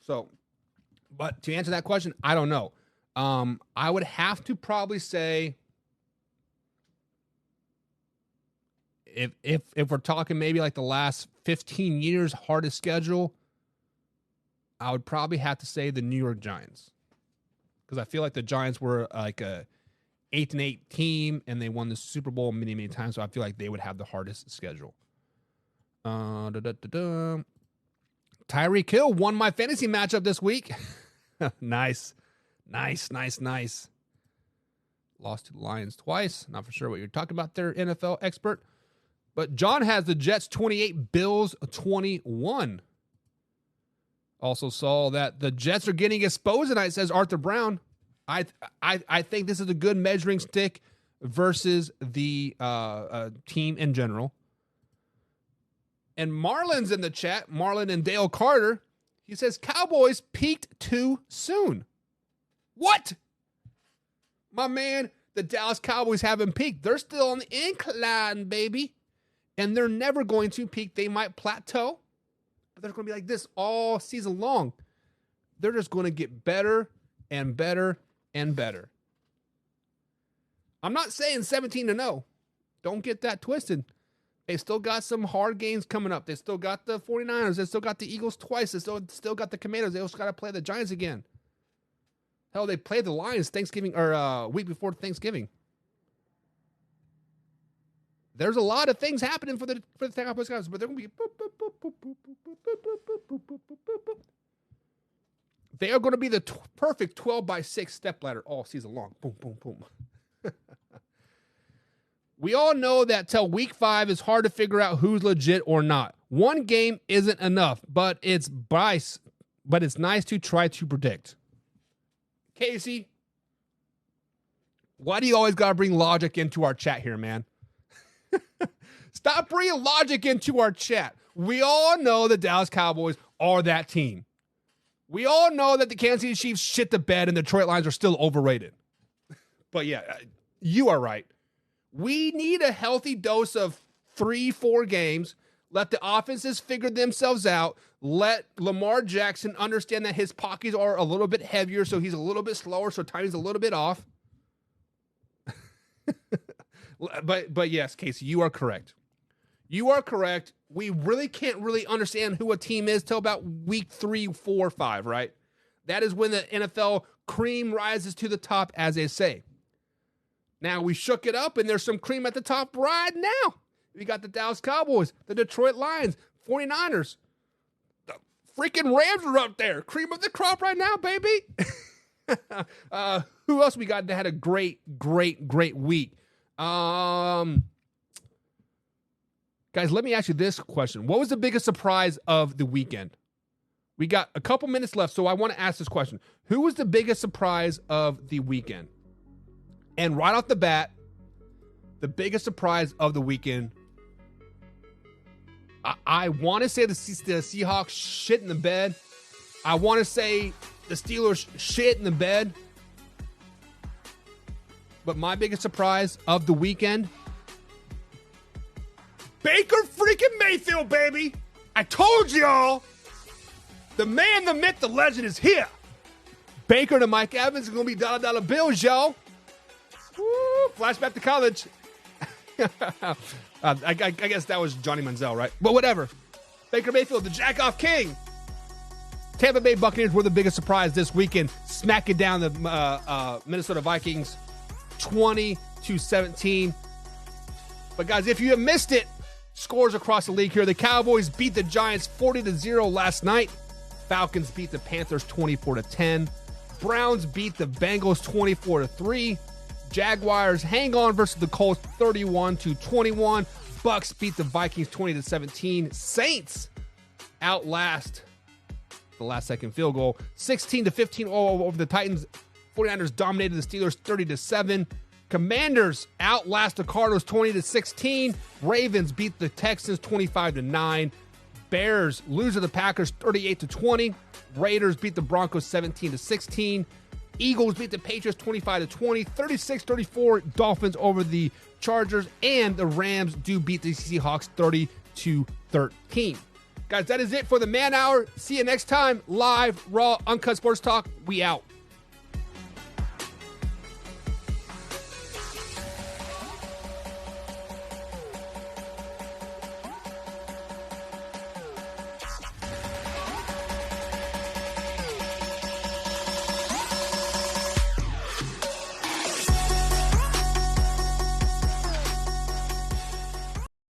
So, but to answer that question, I don't know. I would have to probably say if we're talking maybe like the last 15 years hardest schedule, I would probably have to say the New York Giants. Because I feel like the Giants were like a 8-8 team and they won the Super Bowl many, many times. So I feel like they would have the hardest schedule. Tyreek Hill won my fantasy matchup this week. Nice. Lost to the Lions twice. Not for sure what you're talking about there, NFL expert. But John has the Jets 28, Bills 21. Also saw that the Jets are getting exposed tonight, says Arthur Brown. I think this is a good measuring stick versus the team in general. And Marlon's in the chat. Marlon and Dale Carter. He says Cowboys peaked too soon. What? My man, the Dallas Cowboys haven't peaked. They're still on the incline, baby. And they're never going to peak. They might plateau, but they're going to be like this all season long. They're just going to get better and better and better. I'm not saying 17-0. Don't get that twisted. They still got some hard games coming up. They still got the 49ers. They still got the Eagles twice. They still got the Commanders. They also got to play the Giants again. Hell, they played the Lions Thanksgiving or week before Thanksgiving. There's a lot of things happening for the Cowboys guys, but they're going to be they are going to be the perfect 12-by-6 stepladder all season long. Boom, boom, boom. We all know that till week 5 is hard to figure out who's legit or not. One game isn't enough, but it's nice to try to predict. Casey, why do you always got to bring logic into our chat here, man? Stop bringing logic into our chat. We all know the Dallas Cowboys are that team. We all know that the Kansas City Chiefs shit the bed and the Detroit Lions are still overrated. But yeah, you are right. We need a healthy dose of 3-4 games. Let the offenses figure themselves out. Let Lamar Jackson understand that his pockets are a little bit heavier, so he's a little bit slower, so timing's a little bit off. But yes, Casey, you are correct. You are correct. We really can't really understand who a team is till about week 3, 4, 5, right? That is when the NFL cream rises to the top, as they say. Now, we shook it up, and there's some cream at the top right now. We got the Dallas Cowboys, the Detroit Lions, 49ers. The freaking Rams are up there. Cream of the crop right now, baby. Who else we got that had a great week? Guys, let me ask you this question. What was the biggest surprise of the weekend? We got a couple minutes left, so I want to ask this question. Who was the biggest surprise of the weekend? And right off the bat, the biggest surprise of the weekend, I want to say the Seahawks shit in the bed. I want to say the Steelers shit in the bed. But my biggest surprise of the weekend, Baker freaking Mayfield, baby. I told y'all. The man, the myth, the legend is here. Baker to Mike Evans is going to be dollar bills, y'all. Woo, flashback to college. I guess that was Johnny Manziel, right? But whatever. Baker Mayfield, the jack-off king. Tampa Bay Buccaneers were the biggest surprise this weekend, smacking down the Minnesota Vikings 20-17. But guys, if you have missed it, scores across the league here. The Cowboys beat the Giants 40-0 last night. Falcons beat the Panthers 24-10. Browns beat the Bengals 24-3. Jaguars hang on versus the Colts 31-21. Bucks beat the Vikings 20-17. Saints outlast the last second field goal 16-15 over the Titans. 49ers dominated the Steelers 30-7. Commanders outlast the Cardinals 20-16. Ravens beat the Texans 25-9. Bears lose to the Packers 38-20. Raiders beat the Broncos 17-16. Eagles beat the Patriots 25-20. 36-34 Dolphins over the Chargers, and the Rams do beat the Seahawks 30-13. Guys, that is it for the Man Hour. See you next time. Live, raw, uncut sports talk. We out.